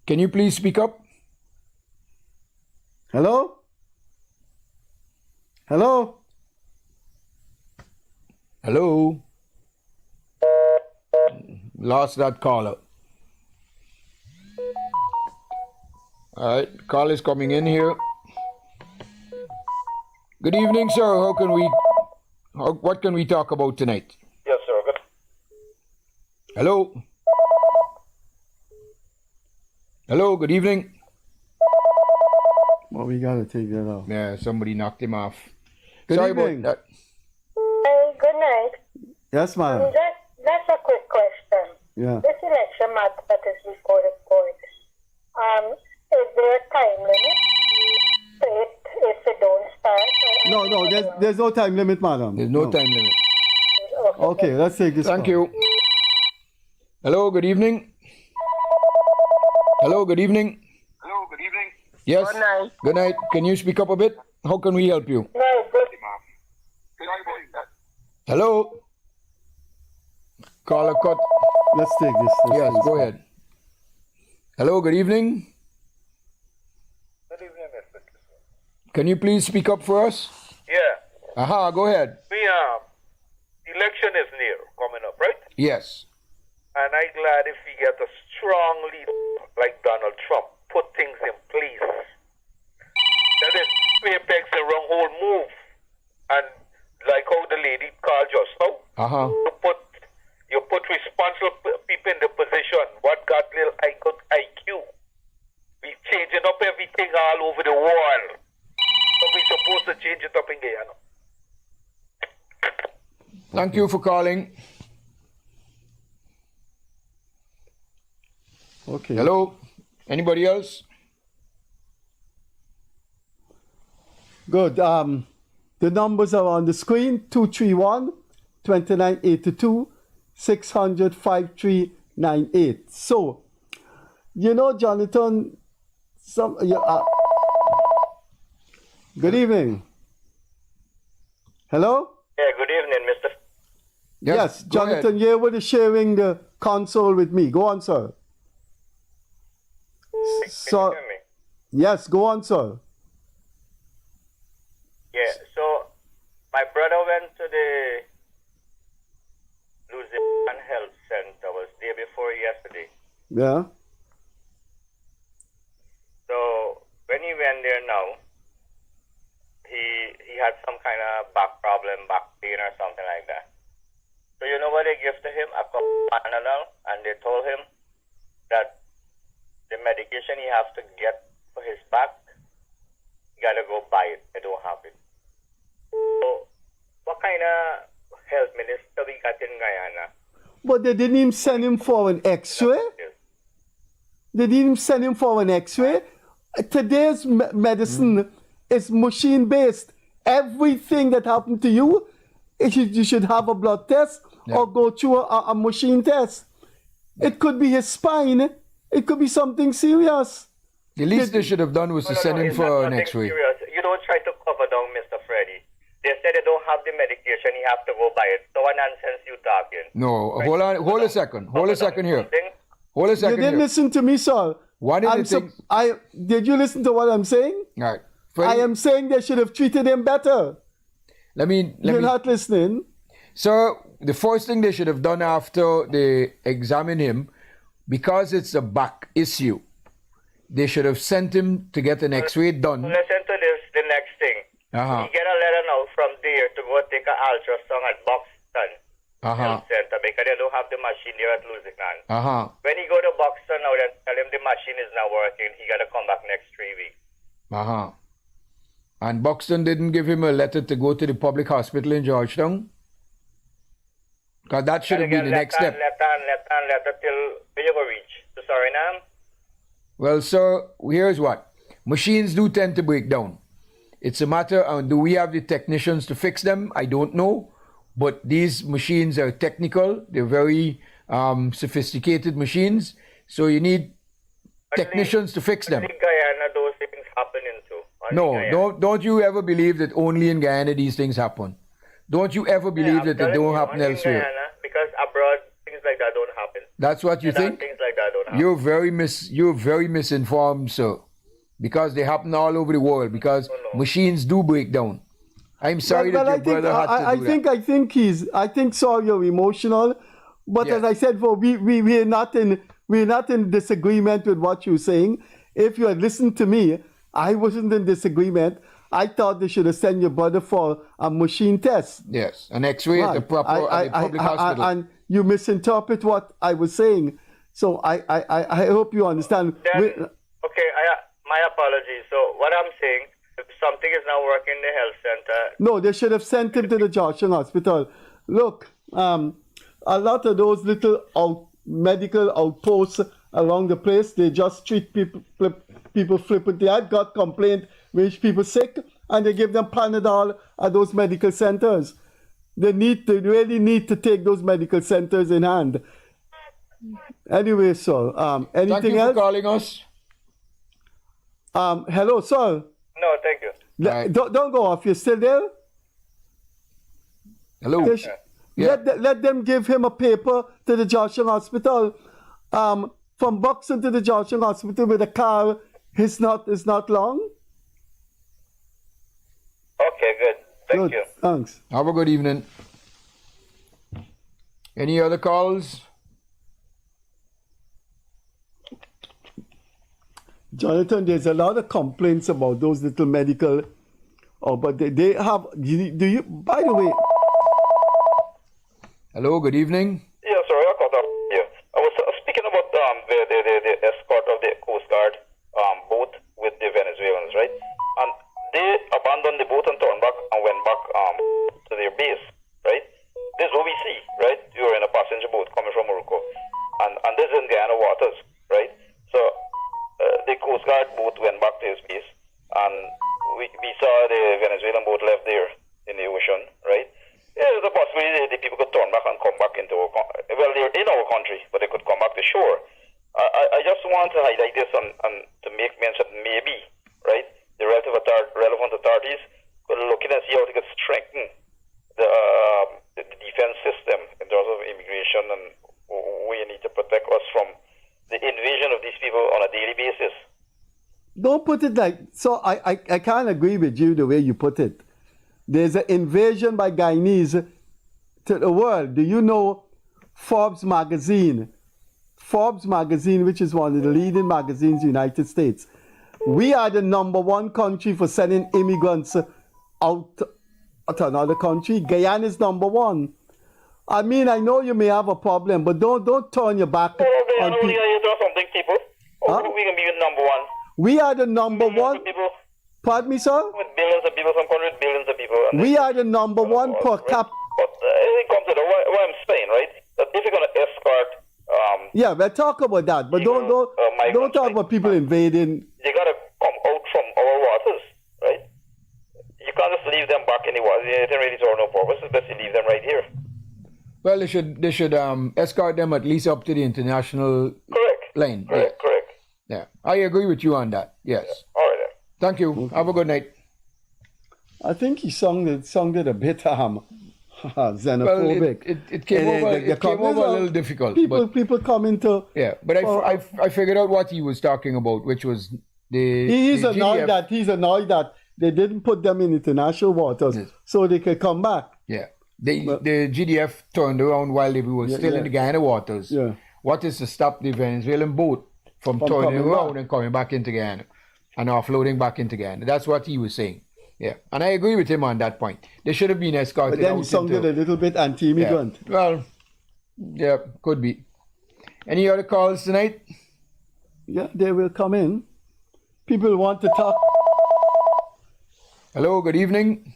Can you please speak up? Hello? Hello? Hello? Lost that caller. All right, call is coming in here. Good evening, sir. What can we talk about tonight? Yes, sir. Good. Hello? Hello, good evening. Well, we gotta take that off. Yeah, somebody knocked him off. Good Sorry evening. about that. Good night. Yes, ma'am. That's a quick question. Yeah. This election matter that is before the court. Is there a time limit to it if it don't start? No, there's no time limit, madam. There's no time limit. Okay, let's take this. Thank you. Hello, good evening. Hello, good evening. Hello, good evening. Yes. Good night. Good night. Can you speak up a bit? How can we help you? No, good. Hello? Caller cut. Let's take this. Yes, go ahead. Hello, good evening. Good evening, Mr. Kissoon. Can you please speak up for us? Yeah. Aha, go ahead. Election is near, coming up, right? Yes. And I'm glad if we get a strong leader like Donald Trump, put things in place. That is, apex and wrong whole move. And like how the lady called just now, you put responsible people in the position. What got little good IQ? We changing up everything all over the world. So we supposed to change it up in Guyana. Thank you for calling. Okay. Hello? Anybody else? Good. The numbers are on the screen: 231-2982, 600-5398. So, Jonathan, good evening. Hello? Yeah, good evening, Mr. Yes, Jonathan Yearwood is sharing the console with me. Go on, sir. Can you hear me? Yes, go on, sir. Yeah, so my brother went to the Louisiana Health Center, was day before yesterday. Yeah. So when he went there now, he had some kind of back problem, back pain or something like that. So you know what they give to him? A Panadol, and they told him that the medication he has to get for his back, he gotta go buy it. They don't have it. So what kind of health minister we got in Guyana? But they didn't even send him for an X-ray. They didn't even send him for an X-ray. Today's medicine is machine-based. Everything that happened to you, you should have a blood test or go through a machine test. It could be his spine. It could be something serious. The least they should have done was to send him for an X-ray. You don't try to cover down Mr. Freddie. They said they don't have the medication. You have to go buy it. So what nonsense you talking? No, hold on. Hold a second. Hold a second here. Hold a second. You didn't listen to me, sir. Did you listen to what I'm saying? All right. I am saying they should have treated him better. You're not listening. Sir, the first thing they should have done after they examine him, because it's a back issue, they should have sent him to get an X-ray done. Listen to this, the next thing. He get a letter now from there to go take an ultrasound at Buxton Health Center because they don't have the machine there at Louisiana. When he go to Buxton now, they tell him the machine is not working. He got to come back next 3 weeks. And Buxton didn't give him a letter to go to the public hospital in Georgetown? Because that should have been the next step. Letter till where you go reach? To Suriname? Well, sir, here's what. Machines do tend to break down. It's a matter of, do we have the technicians to fix them? I don't know. But these machines are technical. They're very sophisticated machines. So you need technicians to fix them. In Guyana, those things happen too. No, don't you ever believe that only in Guyana these things happen. Don't you ever believe that they don't happen elsewhere. Guyana, because abroad, things like that don't happen. That's what you think? Things like that don't happen. You're very misinformed, sir. Because they happen all over the world. Because machines do break down. I'm sorry that your brother had to do that. I think sorry, you're emotional. But as I said, we're not in disagreement with what you're saying. If you had listened to me, I wasn't in disagreement. I thought they should have sent your brother for a machine test. Yes, an X-ray at the public hospital. And you misinterpret what I was saying. So I hope you understand. My apologies. So what I'm saying, if something is not working in the health center... No, they should have sent him to the Georgetown Hospital. Look, a lot of those little medical outposts along the place, they just treat people flippantly. I've got complaint which people sick, and they give them Panadol at those medical centers. They really need to take those medical centers in hand. Anyway, sir, anything else? Thank you for calling us. Hello, sir. No, thank you. Don't go off. You're still there? Hello. Let them give him a paper to the Georgetown Hospital. From Buxton to the Georgetown Hospital with a car is not long. Okay, good. Thank you. Thanks. Have a good evening. Any other calls? Jonathan, there's a lot of complaints about those little medical. But they have. Do you? By the way. Hello. Good evening. Yeah, sorry, I cut off here. I was speaking about the escort of the Coast Guard boat with the Venezuelans, right? And they abandoned the boat and turned back and went back to their base, right? This is what we see, right? You're in a passenger boat coming from Morocco, and this is in Guyana waters, right? So the Coast Guard boat went back to his base, and we saw the Venezuelan boat left there in the ocean, right? Yeah, there's a possibility the people could turn back and come back into our country. Well, they're in our country, but they could come back to shore. I just want to highlight this and to make mention maybe, right, the relevant authorities could look in and see how they could strengthen the defense system in terms of immigration and we need to protect us from the invasion of these people on a daily basis. Don't put it like so. I can't agree with you the way you put it. There's an invasion by Guyanese to the world. Do you know Forbes magazine, which is one of the leading magazines in the United States? We are the #1 country for sending immigrants out to another country. Guyana is #1. I mean, I know you may have a problem, but don't turn your back on people. Huh? We can be #1. We are the #1. Pardon me, sir? With billions of people, some countries with billions of people. We are the #1 per cap. But it comes to what I'm saying, right? That if you're going to escort... yeah, we'll talk about that. But don't talk about people invading. You got to come out from our waters, right? You can't just leave them back in the water. It really serves no purpose. It's best to leave them right here. Well, they should escort them at least up to the international line. Correct. Yeah, I agree with you on that. Yes. Yeah. All right then. Thank you. Have a good night. I think he sounded a bit xenophobic. Well, it came over a little difficult. People come into... Yeah, but I figured out what he was talking about, which was He's annoyed that they didn't put them in international waters so they could come back. Yeah. The GDF turned around while they were still in the Guyana waters. Yeah. What is to stop the Venezuelan boat from turning around and coming back into Guyana and offloading back into Guyana? That's what he was saying. Yeah, and I agree with him on that point. They should have been escorted. But then he sounded a little bit anti-immigrant. Yeah. Well, yeah, could be. Any other calls tonight? Yeah, they will come in. People want to talk. Hello, good evening.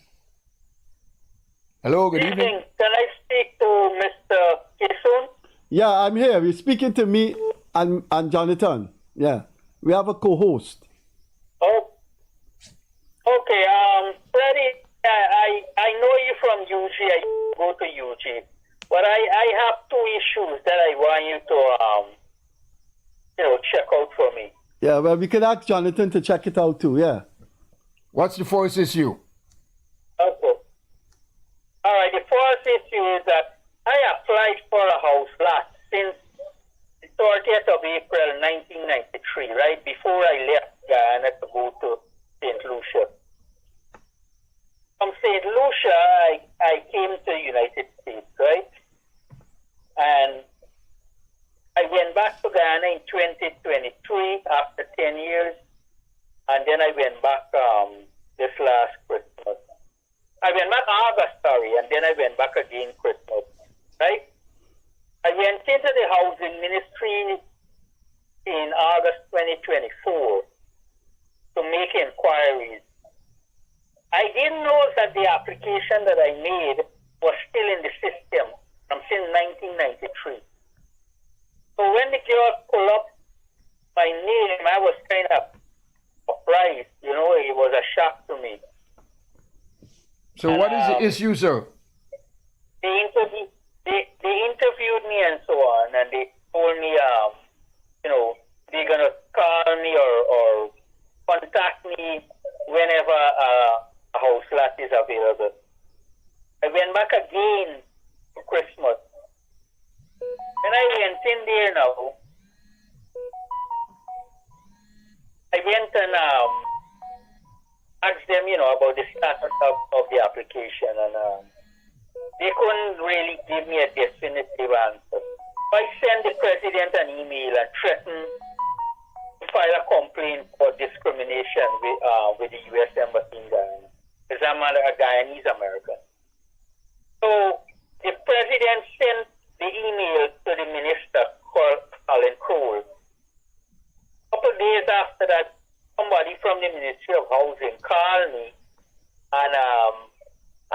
Hello, good evening. Can I speak to Mr. Kissoon? Yeah, I'm here. You're speaking to me and Jonathan. Yeah, we have a co-host. Oh, okay. Freddie, I know you from UG. I go to UG, but I have two issues that I want you to check out for me. Yeah, well, we could ask Jonathan to check it out too. Yeah. What's the first issue? Okay. All right. The first issue is that I applied for a house lot since the 30th of April 1993, right before I left Guyana to go to St. Lucia. From St. Lucia, I came to the United States, right? And I went back to Guyana in 2023 after 10 years. And then I went back this last Christmas. I went back August, sorry, and then I went back again Christmas, right? I went into the housing ministry in August 2024 to make inquiries. I didn't know that the application that I made was still in the system from since 1993. So when the girl pulled up my name, I was kind of surprised. You know, it was a shock to me. So what is the issue, sir? They interviewed me and so on, and they told me, you know, they're gonna call me or contact me whenever a house lot is available. I went back again for Christmas. When I went in there now, I went and asked them, you know, about the status of the application, and they couldn't really give me a definitive answer. I sent the president an email and threatened to file a complaint for discrimination with the U.S. Embassy in Guyana, because I'm a Guyanese American. So the president sent the email to the minister, Colin Cole. A couple of days after that, somebody from the Ministry of Housing called me and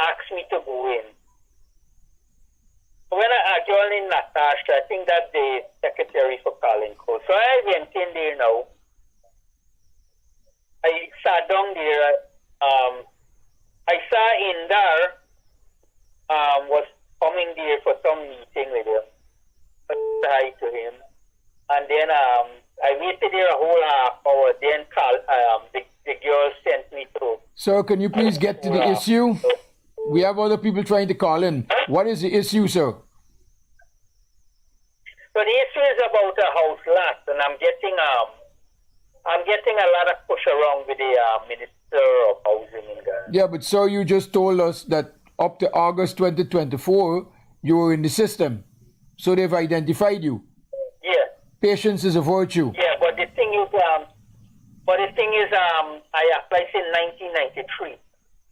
asked me to go in. When I joined in Natasha, I think that's the secretary for Colin Cole. So I went in there now. I sat down there. I saw Indar was coming there for some meeting with him. I said hi to him. And then I waited there a whole half hour. Then the girl sent me to. Sir, can you please get to the issue? We have other people trying to call in. What is the issue, sir? So the issue is about a house lot, and I'm getting a lot of push around with the Minister of Housing in Ghana. Yeah, but sir, you just told us that up to August 2024, you were in the system. So they've identified you. Yeah. Patience is a virtue. Yeah, but the thing is, I applied in 1993.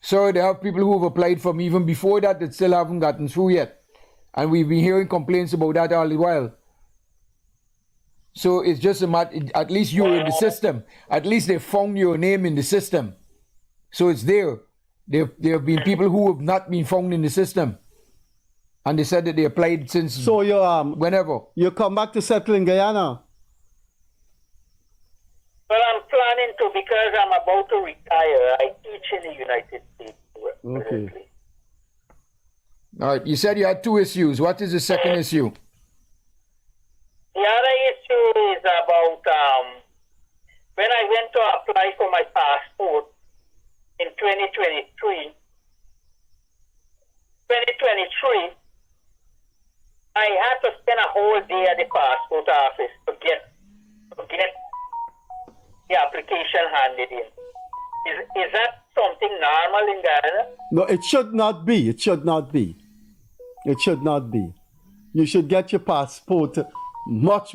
So there are people who have applied from even before that still haven't gotten through yet. And we've been hearing complaints about that all the while. So it's just a matter, at least you're in the system. At least they found your name in the system. So it's there. There have been people who have not been found in the system. And they said that they applied since so you whenever. You come back to settle in Guyana? Well, I'm planning to because I'm about to retire. I teach in the United States. Okay. All right. You said you had two issues. What is the second issue? The other issue is about when I went to apply for my passport in 2023. I had to spend a whole day at the passport office to get the application handed in. Is that something normal in Ghana? No, it should not be. It should not be. It should not be. You should get your passport much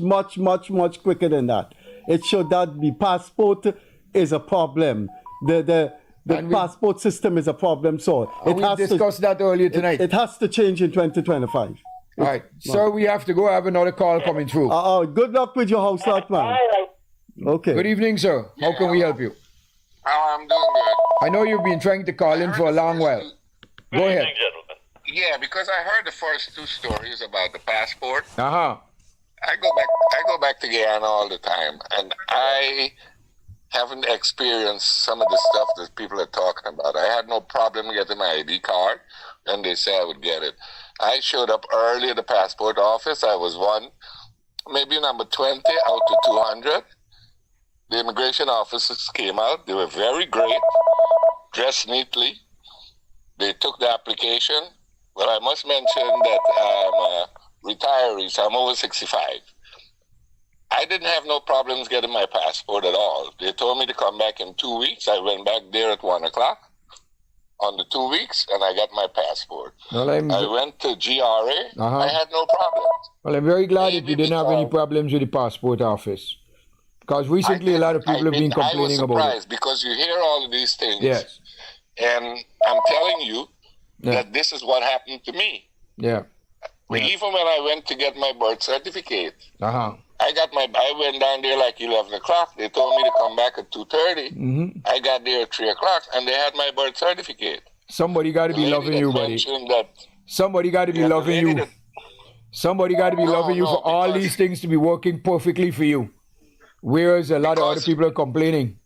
quicker than that. It should not be. Passport is a problem. The passport system is a problem. So we discussed that earlier tonight. It has to change in 2025. All right. Sir, we have to go. I have another call coming through. Good luck with your house lot, man. All right. Okay. Good evening, sir. How can we help you? I'm doing good. I know you've been trying to call in for a long while. Go ahead. Gentlemen. Yeah, because I heard the first two stories about the passport. Uh-huh. I go back to Guyana all the time, and I haven't experienced some of the stuff that people are talking about. I had no problem getting my ID card, and they said I would get it. I showed up early at the passport office. I was maybe number 20 out of 200. The immigration officers came out. They were very great, dressed neatly. They took the application. Well, I must mention that I'm retiree, so I'm over 65. I didn't have no problems getting my passport at all. They told me to come back in 2 weeks. I went back there at 1 o'clock on the 2 weeks, and I got my passport. Well, I went to GRA. I had no problems. Well, I'm very glad that you didn't have any problems with the passport office. Because recently a lot of people have been complaining about it. I was surprised because you hear all of these things. Yes. And I'm telling you that this is what happened to me. Yeah. Even when I went to get my birth certificate, Uh-huh. I went down there like 11 o'clock. They told me to come back at 2:30. Mm-hmm. I got there at 3 o'clock, and they had my birth certificate. Somebody got to be loving you, buddy. Somebody got to be loving you. Somebody got to be loving you for all these things to be working perfectly for you. Whereas a lot of other people are complaining.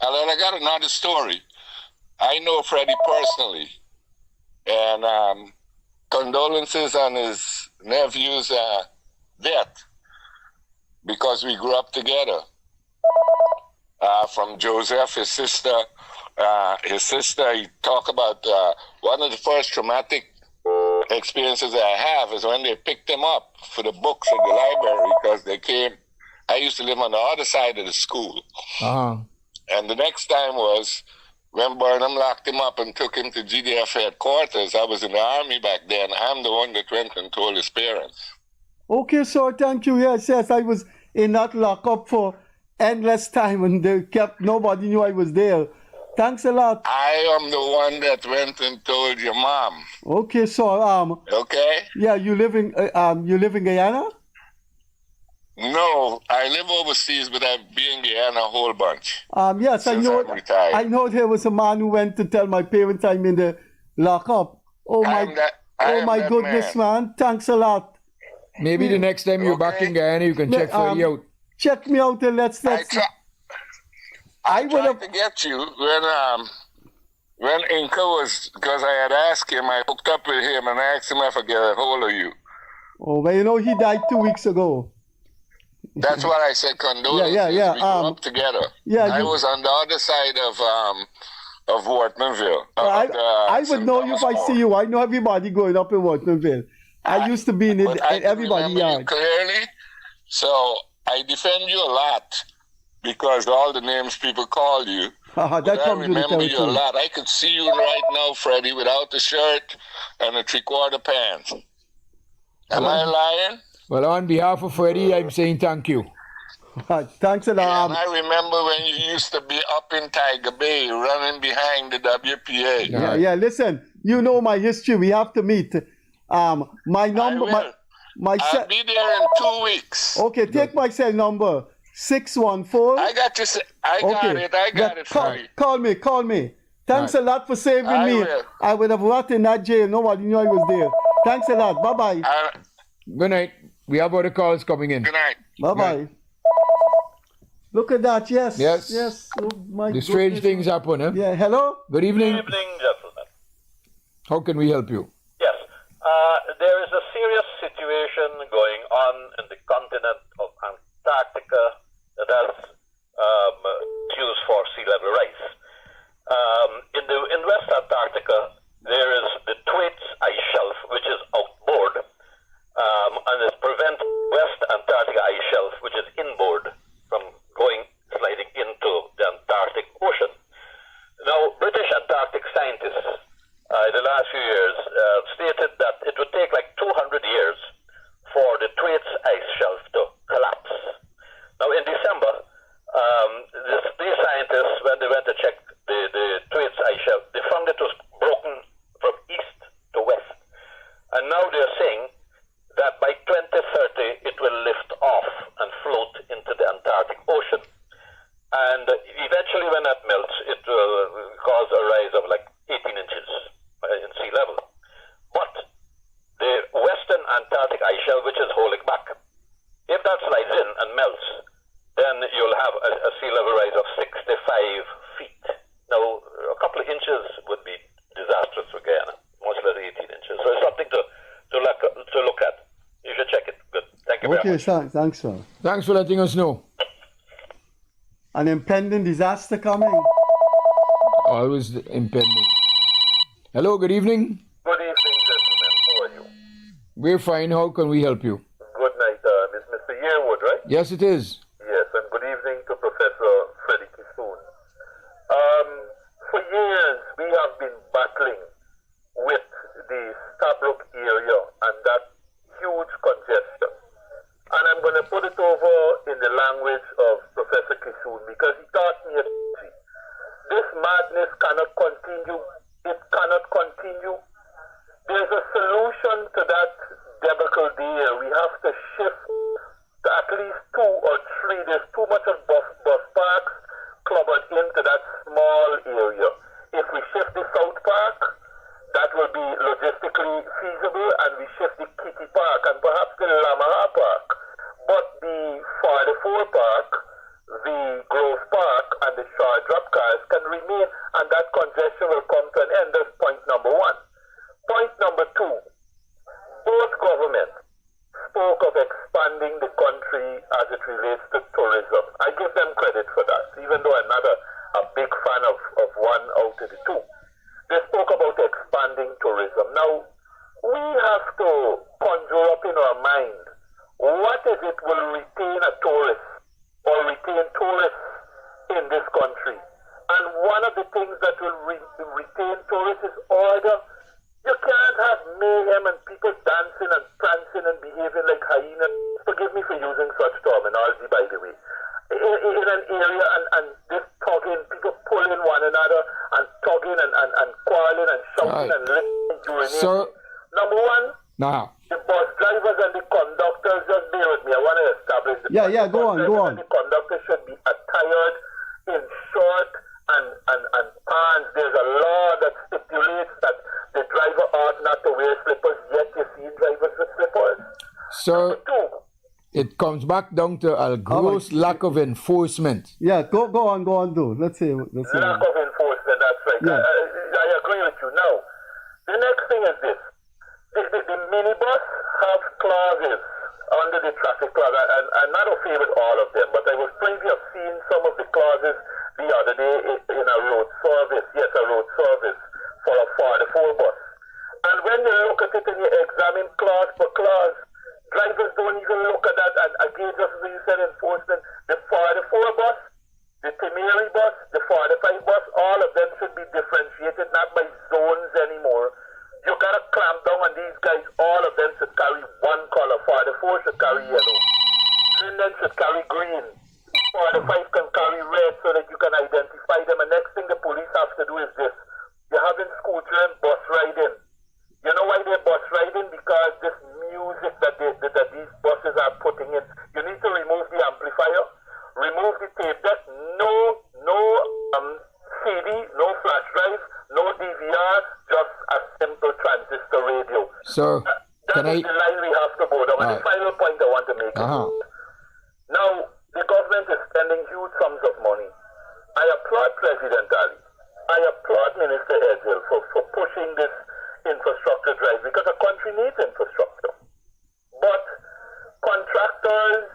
And then I got another story. I know Freddie personally. And condolences on his nephew's death. Because we grew up together. From Joseph, his sister, he talked about one of the first traumatic experiences that I have is when they picked him up for the books at the library because they came. I used to live on the other side of the school. Uh-huh. And the next time was when Burnham locked him up and took him to GDF headquarters. I was in the army back then. I'm the one that went and told his parents. Okay, sir, thank you. Yes, I was in that lockup for endless time and nobody knew I was there. Thanks a lot. I am the one that went and told your mom. Okay, so okay. Yeah, you live in Guyana? No, I live overseas, but I've been in Guyana a whole bunch. Yes, I know. I'm retired. I know there was a man who went to tell my parents I'm in the lockup. Oh my goodness, man. Thanks a lot. Maybe the next time you're back in Guyana, you can check Freddie out. Check me out and let's I tried to get you when Inca was, because I had asked him, I hooked up with him and I asked him if I get a hold of you. Oh, well, you know, he died 2 weeks ago. That's what I said, condolences. Yeah. We grew up together. Yeah, I was on the other side of Wortmanville. I would know you if I see you. I know everybody going up in Wortmanville. I used to be in everybody's yard. Clearly, so I defend you a lot because all the names people call you. That I remember you a lot. I could see you right now, Freddie, without the shirt and the 3/4 pants. Am I lying? Well, on behalf of Freddie, I'm saying thank you. Thanks a lot. And I remember when you used to be up in Tiger Bay running behind the WPA. Yeah. Listen, you know my history. We have to meet. My number, I'll be there in 2 weeks. Okay, take my cell number 614. I got it. Call me. Thanks a lot for saving me. Will. I would have rotted in that jail. Nobody knew I was there. Thanks a lot. Bye-bye. Good night. We have other calls coming in. Good night. Bye-bye. Look at that. Yes. Oh, my the strange things happen, huh? Yeah. Hello? Good evening. Good evening, gentlemen. How can we help you? Yes. There is a serious situation going on in the continent of Antarctica that has cues for sea level rise. In West Antarctica, there is the Thwaites ice shelf, which is outboard, and it prevents West Antarctica ice shelf, which is inboard, from sliding into the Antarctic Ocean. Now, British Antarctic scientists in the last few years stated that it would take like 200 years for the Thwaites ice shelf to collapse. Now, in December, these scientists, when they went to check the Thwaites ice shelf, they found it was broken from east to west. And now they're saying that by 2030, it will lift off and float into the mudslides in and melts, then you'll have a sea level rise of 65 feet. Now, a couple of inches would be disastrous for Guyana, much less 18 inches. So it's something to look at. You should check it. Good. Thank you very much. Okay, thanks, sir. Thanks for letting us know. An impending disaster coming. Always impending. Hello, good evening. Good evening, gentlemen. How are you? We're fine. How can we help you? Good night. It's Mr. Yearwood, right? Yes, it is. Yes, and good evening to Professor Freddie Kissoon. For years, we have been battling with the Stabrook area and that huge congestion. And I'm going to put it over in the language of Professor Kissoon because he taught me a theory. This madness cannot continue. It cannot continue. There's a solution to that debacle there. We have to shift to at least 2 or 3. There's too much of bus parks clubbered into that small area. If we shift the South Park, that will be logistically feasible, and we shift the Kitty Park and perhaps the Lamaha Park. But the 44 Park, the Grove Park, and the Shaw Drop Cars can remain, and that congestion will come to an end. That's point number 1. Point number 2, both governments spoke of expanding the country as it relates to tourism. I give them credit for that, even though I'm not a big fan of one out of the 2. They spoke about expanding tourism. Now, we have to conjure up in our mind, what is it will retain a tourist or retain tourists in this country? And one of the things that will retain tourists is order. You can't have mayhem and people dancing and prancing and behaving like hyenas. Forgive me for using such terminology, by the way. In an area and this tugging, people pulling one another and tugging and quarreling and shouting and listening during it. Number 1, the bus drivers and the conductors, just bear with me. I want to establish the Go on. The conductors should be attired in short and pants. There's a law that stipulates that the driver ought not to wear slippers, yet you see drivers with slippers. Sir, it comes back down to a gross lack of enforcement. Yeah, go on, do. Let's see. Lack of enforcement, that's right. Yeah. I agree with you. Now, the next thing is this. The minibus have clauses under the traffic clause. I'm not okay with all of them, but I was privy of seeing some of the clauses the other day in a road service. Yes, a road service for a 44 bus. And when you look at it and you examine clause per clause, drivers don't even look at that. And again, just as you said, enforcement, the 44 bus, the Timeri bus, the 45 bus, all of them should be differentiated, not by zones anymore. You gotta clamp down on these guys. All of them should carry one color. 44 should carry yellow. Linden should carry green. 45 can carry red so that you can identify them. And next thing the police have to do is this. You're having school children bus riding. You know why they're bus riding? Because this music that these buses are putting in. You need to remove the amplifier, remove the tape deck, no CD, no flash drive, no DVR, just a simple transistor radio. Sir, that is the line we have to go down. And the final point I want to make is now the government is spending huge sums of money. I applaud President Ali. I applaud Minister Edgell for pushing this infrastructure drive because the country needs infrastructure. But contractors,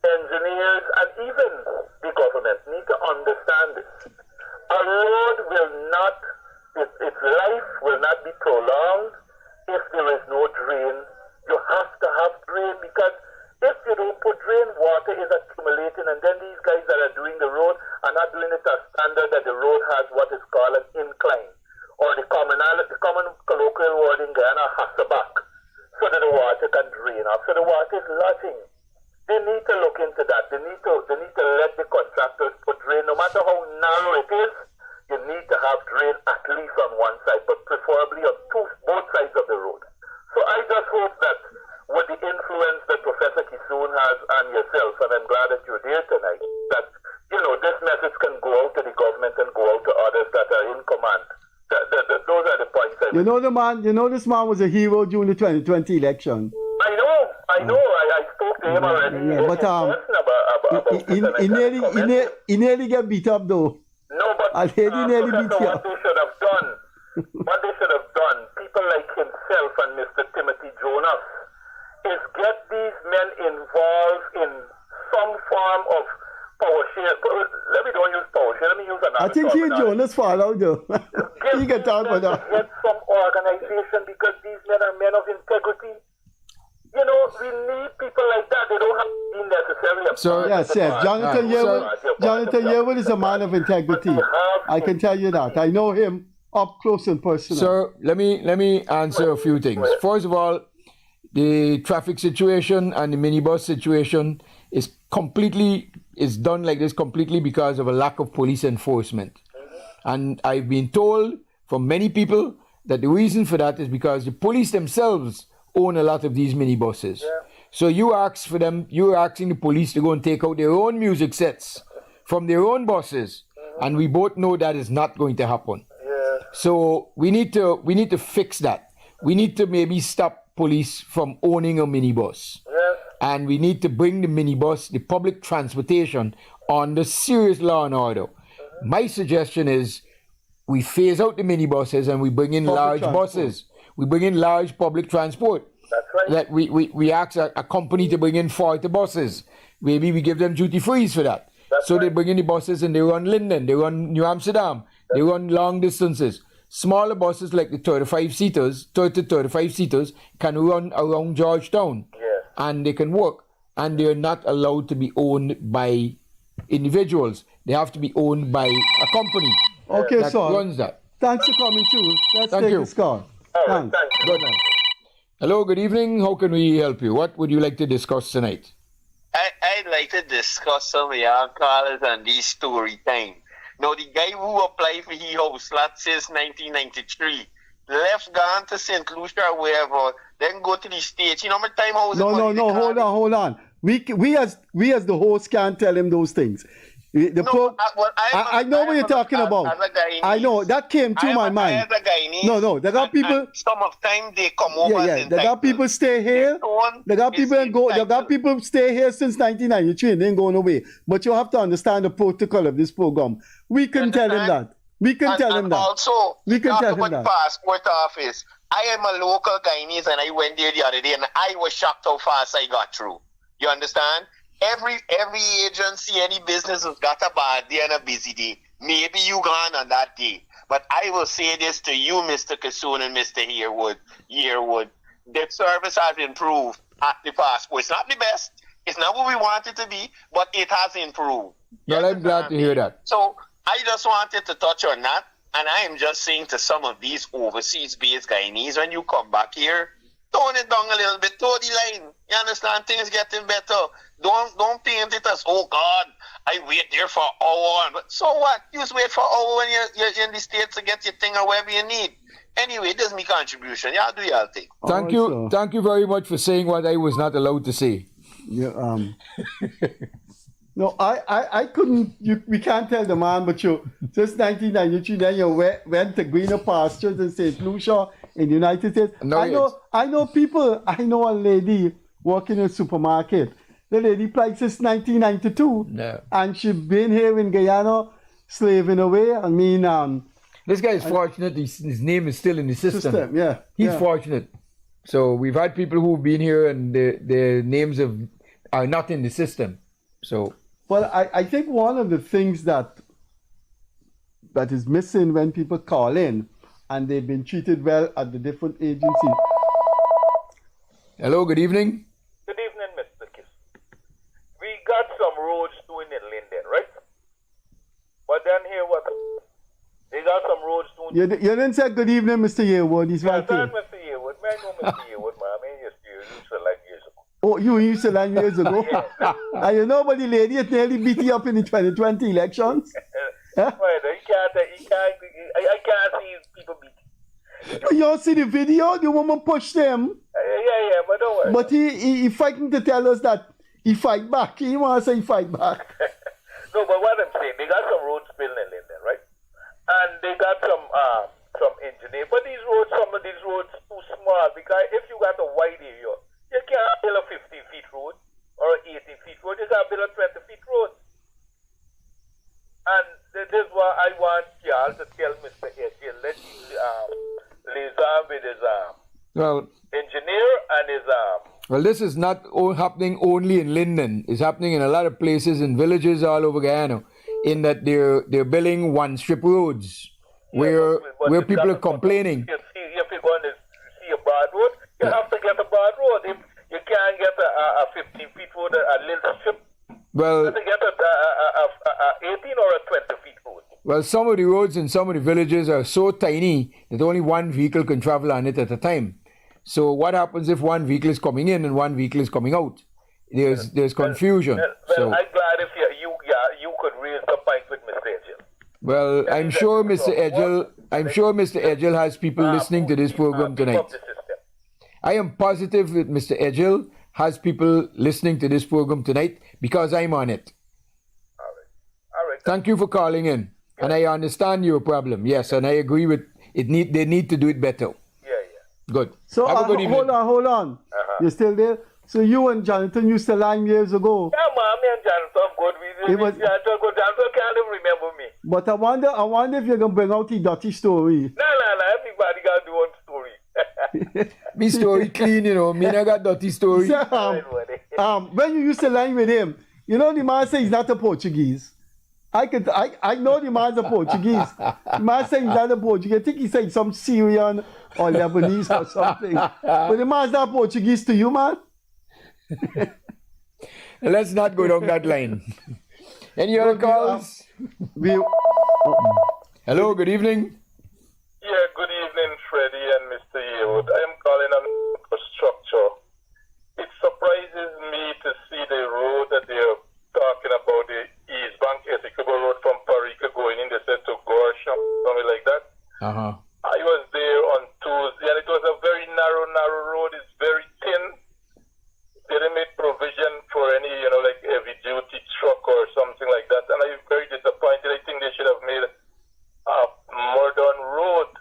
engineers, and even the government need to understand this. A road will not, its life will not be prolonged if there is no drain. You have to have drain because if you don't put drain, water is accumulating, and then these guys that are doing the road are not doing it as standard that the road has what is called an incline, or the common colloquial word in Guyana, hasselback, so that the water can drain off. So the water is lodging. They need to look into that. They need to let the contractors put drain, no matter how narrow it is. You need to have drain at least on one side, but preferably on both sides of the road. So I just hope that with the influence that Professor Kissoon has on yourself, and I'm glad that you're there tonight, that, this message can go out to the government and go out to others that are in command. Those are the points I this man was a hero during the 2020 election. I know. I spoke to him already. Yeah, but he nearly get beat up though. No, but I heard he nearly beat Professor, you what up. they should have done, people like himself and Mr. Timothy Jonas, is get these men involved in some form of power share. Let me don't use power share. Let me use another. I think he and Jonas fall out though. He can talk about that. Get some organization because these men are men of integrity. You know, we need people like that. They don't have to be necessarily. Yes. Jonathan Yearwood is a man of integrity. I can tell you that. I know him up close and personal. So let me answer a few things. First of all, the traffic situation and the minibus situation is done like this completely because of a lack of police enforcement. And I've been told from many people that the reason for that is because the police themselves own a lot of these minibuses. So you're asking the police to go and take out their own music sets from their own buses, and we both know that is not going to happen. So we need to fix that. We need to maybe stop police from owning a minibus. And we need to bring the minibus, the public transportation, under serious law and order. My suggestion is we phase out the minibuses and we bring in large buses. We bring in large public transport. That's right. That we ask a company to bring in 40 buses. Maybe we give them duty frees for that. They bring in the buses and they run Linden, they run New Amsterdam, they run long distances. Smaller buses like the 35 seaters can run around Georgetown and they can work. And they're not allowed to be owned by individuals. They have to be owned by a company that runs that. Thanks for coming too. Let's take this call. Thanks. Good night. Hello, good evening. How can we help you? What would you like to discuss tonight? I'd like to discuss some of your callers and this story time. Now, the guy who applied for his house lot since 1993, left, gone to St. Lucia or wherever, then go to the States. You know how much time house? No. Hold on. We as the host can't tell him those things. I know what you're talking about. I know that came to my mind. No, there got people. Some of time they come over. There got people stay here. There got people go. There got people stay here since 1993 and they ain't going away. But you have to understand the protocol of this program. We can tell him that. We can tell him that. Also, we can tell him that. Passport office. I am a local Guyanese and I went there the other day and I was shocked how fast I got through. You understand? Every agency, any business has got a bad day and a busy day. Maybe you gone on that day. But I will say this to you, Mr. Kissoon and Mr. Yearwood. The service has improved at the passport. It's not the best. It's not what we want it to be, but it has improved. Well, I'm glad to hear that. So I just wanted to touch on that. And I am just saying to some of these overseas-based Guyanese, when you come back here, tone it down a little bit, toe the line. You understand? Things getting better. Don't paint it as, oh God, I wait there for an hour. But so what? You just wait for an hour when you're in the States to get your thing or whatever you need. Anyway, this is my contribution. Y'all do y'all thing. Thank you very much for saying what I was not allowed to say. Yeah, no, I couldn't. We can't tell the man, but since 1993, then you went to greener pastures in St. Lucia in the United States. I know people. I know a lady working in a supermarket. The lady applied since 1992, and she's been here in Guyana, slaving away. I mean, this guy is fortunate. His name is still in the system. Yeah, he's fortunate. So we've had people who've been here and their names are not in the system. So. Well, I think one of the things that is missing when people call in and they've been treated well at the different agencies. Hello, good evening. Good evening, Mr. Kissoon. We got some roads doing in Linden, right? But then here what? They got some roads doing. You didn't say good evening, Mr. Yearwood. He's right here. Mr. Yearwood. Man, no, Mr. Yearwood, man. I mean, you used to like years ago. Oh, you used to land years ago. And you know about the lady that nearly beat you up in the 2020 elections? Huh? I can't see people beat you. You don't see the video? The woman pushed him. Yeah, but don't worry. But he fighting to tell us that he fight back. He wants to say he fight back. No, but what I'm saying, they got some roads built in Linden, right? And they got some engineering. But some of these roads too small because if you got a wide area, you can't build a 50 feet road. call to tell Mr. Edgell let him liaison with his engineer and his Well, this is not happening only in Linden. It's happening in a lot of places in villages all over Guyana. In that they're building one-strip roads where people are complaining. If you're going to see a bad road, you have to get a bad road. If you can't get a 15 feet road, a little strip, well, you have to get a 18 or a 20 feet road. Well, some of the roads in some of the villages are so tiny that only one vehicle can travel on it at a time. So what happens if one vehicle is coming in and one vehicle is coming out? There's confusion. Well, I'm glad if you could raise the point with Mr. Edgell. Well, I'm sure Mr. Edgell has people listening to this program tonight. I am positive that Mr. Edgell has people listening to this program tonight because I'm on it. All right. Thank you for calling in. Yeah. And I understand your problem. Yes, and I agree with it. They need to do it better. Yeah. Good. So hold on. You still there? So you and Jonathan used to line years ago. Yeah, man, me and Jonathan good. Jonathan can't even remember me. But I wonder if you're gonna bring out the dirty story. No. Everybody got their own story. Me story clean, Me I got dirty story. When you used to line with him, the man says he's not a Portuguese. I know the man's a Portuguese. The man says he's not a Portuguese. I think he said some Syrian or Lebanese or something. But the man's not Portuguese to you, man. Let's not go down that line. Any other calls? Hello, good evening. Yeah, good evening, Freddie and Mr. Yearwood. I am calling on infrastructure. It surprises me to see the road that they're talking about, the East Bank Essequibo Road from Parika going in, they said to Gorsham, something like that. I was there on Tuesday, and it was a very narrow road. It's very thin. They didn't make provision for any, like heavy-duty truck or something like that. And I'm very disappointed. I think they should have made a modern road.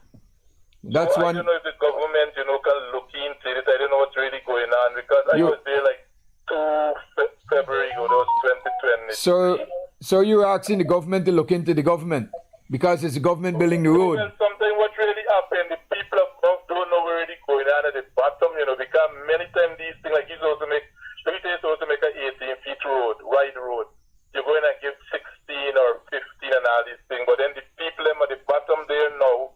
That's I don't know if the government, can look into it. I don't know what's really going on because I was there like 2 February ago. That was 2020. So you're asking the government to look into the government because it's the government building the road. Well, something what really happened, the people above don't know where really going on at the bottom, because many times these things, like you're supposed to make, supposed to make an 18-feet road, wide road. You're going to give 16 or 15 and all these things, but then the people at the bottom there now,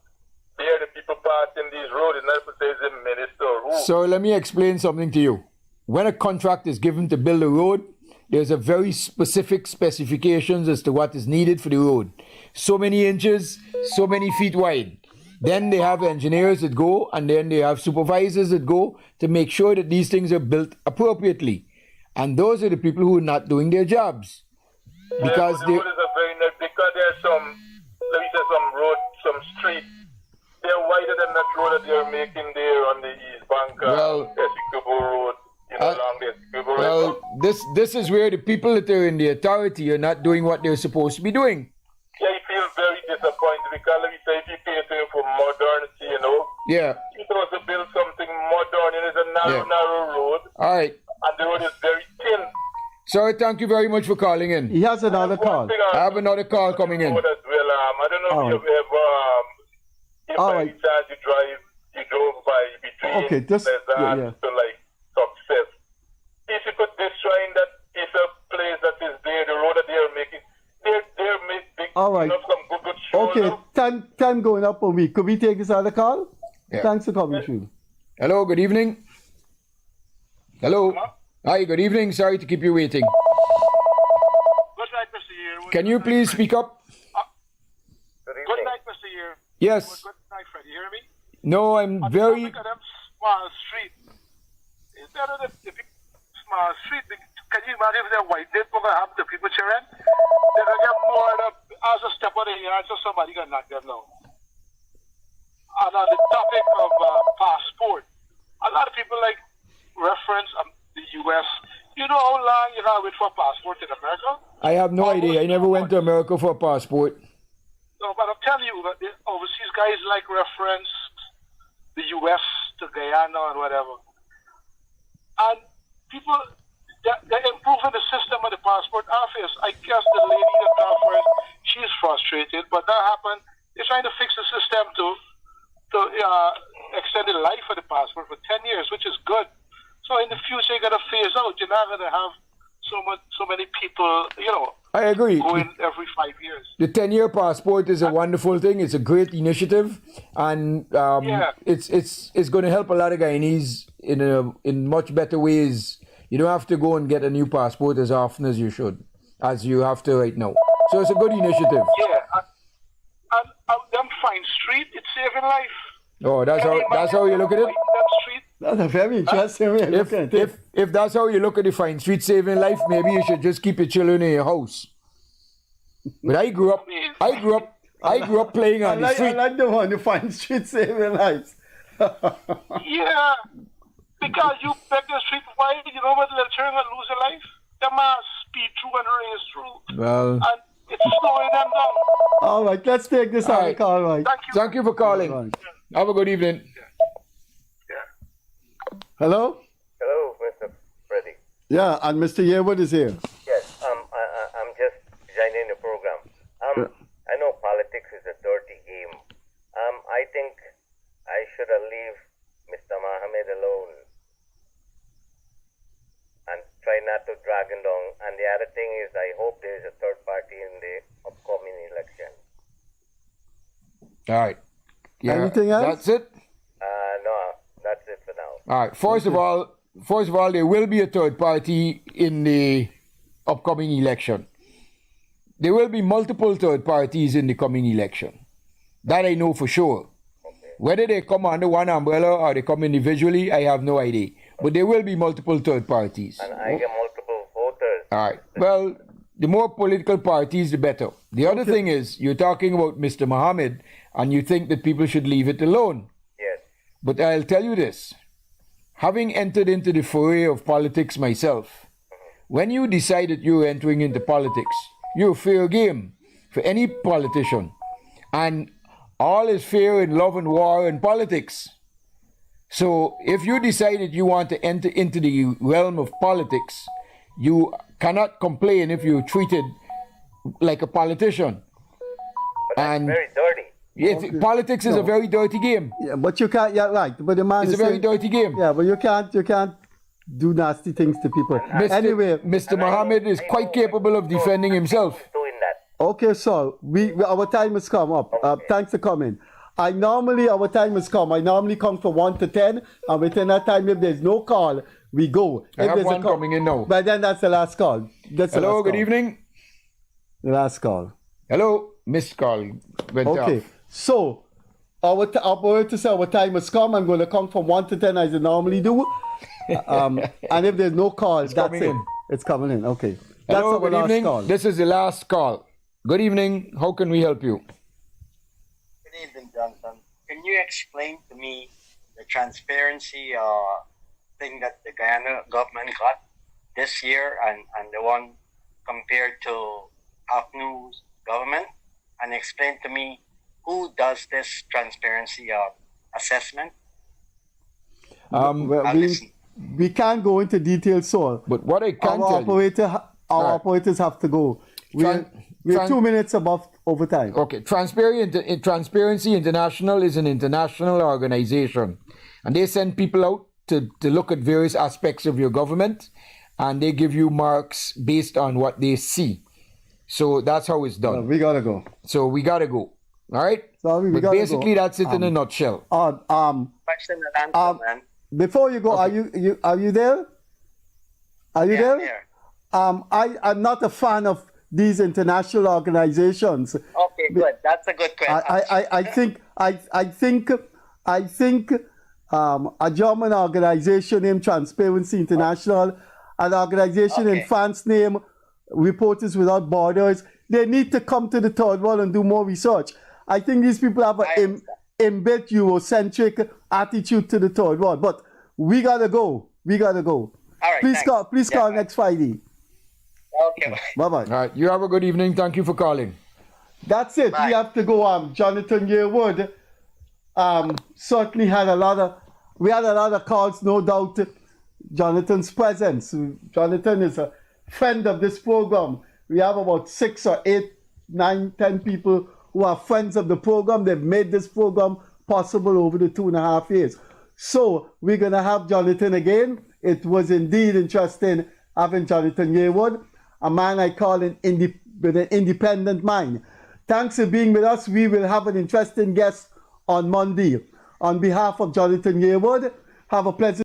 they're the people passing these roads, and not to say it's a minister or who. So let me explain something to you. When a contract is given to build a road, there's a very specific specifications as to what is needed for the road. So many inches, so many feet wide. Then they have engineers that go, and then they have supervisors that go to make sure that these things are built appropriately. And those are the people who are not doing their jobs. Because the road is a very nice, because there's some road, some street, they're wider than that road that they're making there on the East Bank, Essequibo Road. This is where the people that are in the authority are not doing what they're supposed to be doing. Yeah, you feel very disappointed because let me say, if you pay attention for modernity, Yeah. you're supposed to build something modern. It is a narrow road. All right. And the road is very thin. Sir, thank you very much for calling in. He has another call. I have another call coming in. As well. I don't know if you've ever, by any chance you drove by between Pleasant to like Success. If you could destroy that piece of place that is there, the road that they are making, they're making all right. Some good Okay, time going up a week. Could we take this other call? Yeah. Thanks for coming through. Hello, good evening. Hello. Hi, good evening. Sorry to keep you waiting. Good night, Mr. Yearwood. Can you please speak up? Good night, Mr. Yearwood. Yes. Good night, Freddie. You hear me? No, I'm very... Look at them small street. Instead of the small street, can you imagine if they're white? They're going to have the people cheering. They're going to get more as a step of the yard, so somebody can knock them down. And on the topic of passport, a lot of people reference the U.S. You know how long you gotta wait for a passport in America? I have no idea. I never went to America for a passport. No, but I'm telling you, that the overseas guys reference the U.S. to Guyana and whatever. And people, they're improving the system of the passport office. I guess the lady that got first, she's frustrated, but that happened. They trying to fix the system to extend the life of the passport for 10 years, which is good. So in the future, you're going to phase out. You're not going to have so many people, I agree. going every 5 years. The 10-year passport is a wonderful thing. It's a great initiative, and it's going to help a lot of Guyanese in much better ways. You don't have to go and get a new passport as often as you have to right now. So it's a good initiative. Yeah, and them Fine Street, it's saving life. Oh, that's how you look at it. That's a very interesting way of looking at it. If that's how you look at the Fine Street saving life, maybe you should just keep your children in your house. But I grew up playing on the street. I like the one, the Fine Street saving lives. Yeah, because you beg the street wide, you know what, the children will lose their life. They must speed through and race through. Well, and it's slowing them down. All right, let's take this on the call, right? Thank you for calling. Right. Have a good evening. Hello? Hello, Mr. Freddie. Yeah, and Mr. Yearwood is here. Yes, I'm just joining the program. I know politics is a dirty game. I think I should have leave Mr. Mohammed alone and try not to drag him down. And the other thing is, I hope there is a third party in the upcoming election. All right. Yeah, anything else? That's it? No, that's it for now. All right. First of all, there will be a third party in the upcoming election. There will be multiple third parties in the coming election. That I know for sure. Okay. Whether they come under one umbrella or they come individually, I have no idea. But there will be multiple third parties. And I get multiple voters. All right. Well, the more political parties, the better. The other thing is, you're talking about Mr. Mohammed, and you think that people should leave it alone. Yes. But I'll tell you this. Having entered into the foray of politics myself, when you decide that you're entering into politics, you're fair game for any politician. And all is fair in love and war and politics. So if you decided you want to enter into the realm of politics, you cannot complain if you're treated like a politician. But that's very dirty. Yes, politics is a very dirty game. Yeah, but you can't. Yeah, right. But the man it's is a very dirty game. Yeah, but you can't do nasty things to people. Anyway, Mr. Mohammed is quite capable of defending himself. Doing that. Okay, so our time has come up. Thanks for coming. Our time has come. I normally come from 1 to 10, and within that time, if there's no call, we go. I have one coming in now. But then that's the last call. Hello, good evening. The last call. Hello, missed call. Went off. So, our time has come. I'm going to come from 1 to 10 as I normally do. And if there's no call, that's it. It's coming in. Okay. Hello, good evening. Call. This is the last call. Good evening. How can we help you? Good evening, Johnson. Can you explain to me the transparency thing that the Guyana government got this year and the one compared to Afnu's government? And explain to me who does this transparency assessment? We can't go into details, so. But what I can tell you, our operators have to go. We're 2 minutes above overtime. Okay, Transparency International is an international organization, and they send people out to look at various aspects of your government, and they give you marks based on what they see. So that's how it's done. We gotta go. So we gotta go. All right. Sorry, but basically, that's it in a nutshell. Question and answer, man. Before you go, okay. Are you there? Are you there? Here. I'm not a fan of these international organizations. Okay, good. That's a good question. I think a German organization named Transparency International, an organization in France named Reporters Without Borders, they need to come to the third world and do more research. I think these people have an inbuilt Eurocentric attitude to the third world. But we gotta go. All right, please call next Friday. Okay. Bye-bye. All right. You have a good evening. Thank you for calling. That's it. Bye. We have to go. Jonathan Yearwood certainly had a lot of calls, no doubt. Jonathan's presence. Jonathan is a friend of this program. We have about 6 or 8, 9, 10 people who are friends of the program. They've made this program possible over the 2.5 years. So we're going to have Jonathan again. It was indeed interesting having Jonathan Yearwood, a man I call with an independent mind. Thanks for being with us. We will have an interesting guest on Monday. On behalf of Jonathan Yearwood, have a pleasant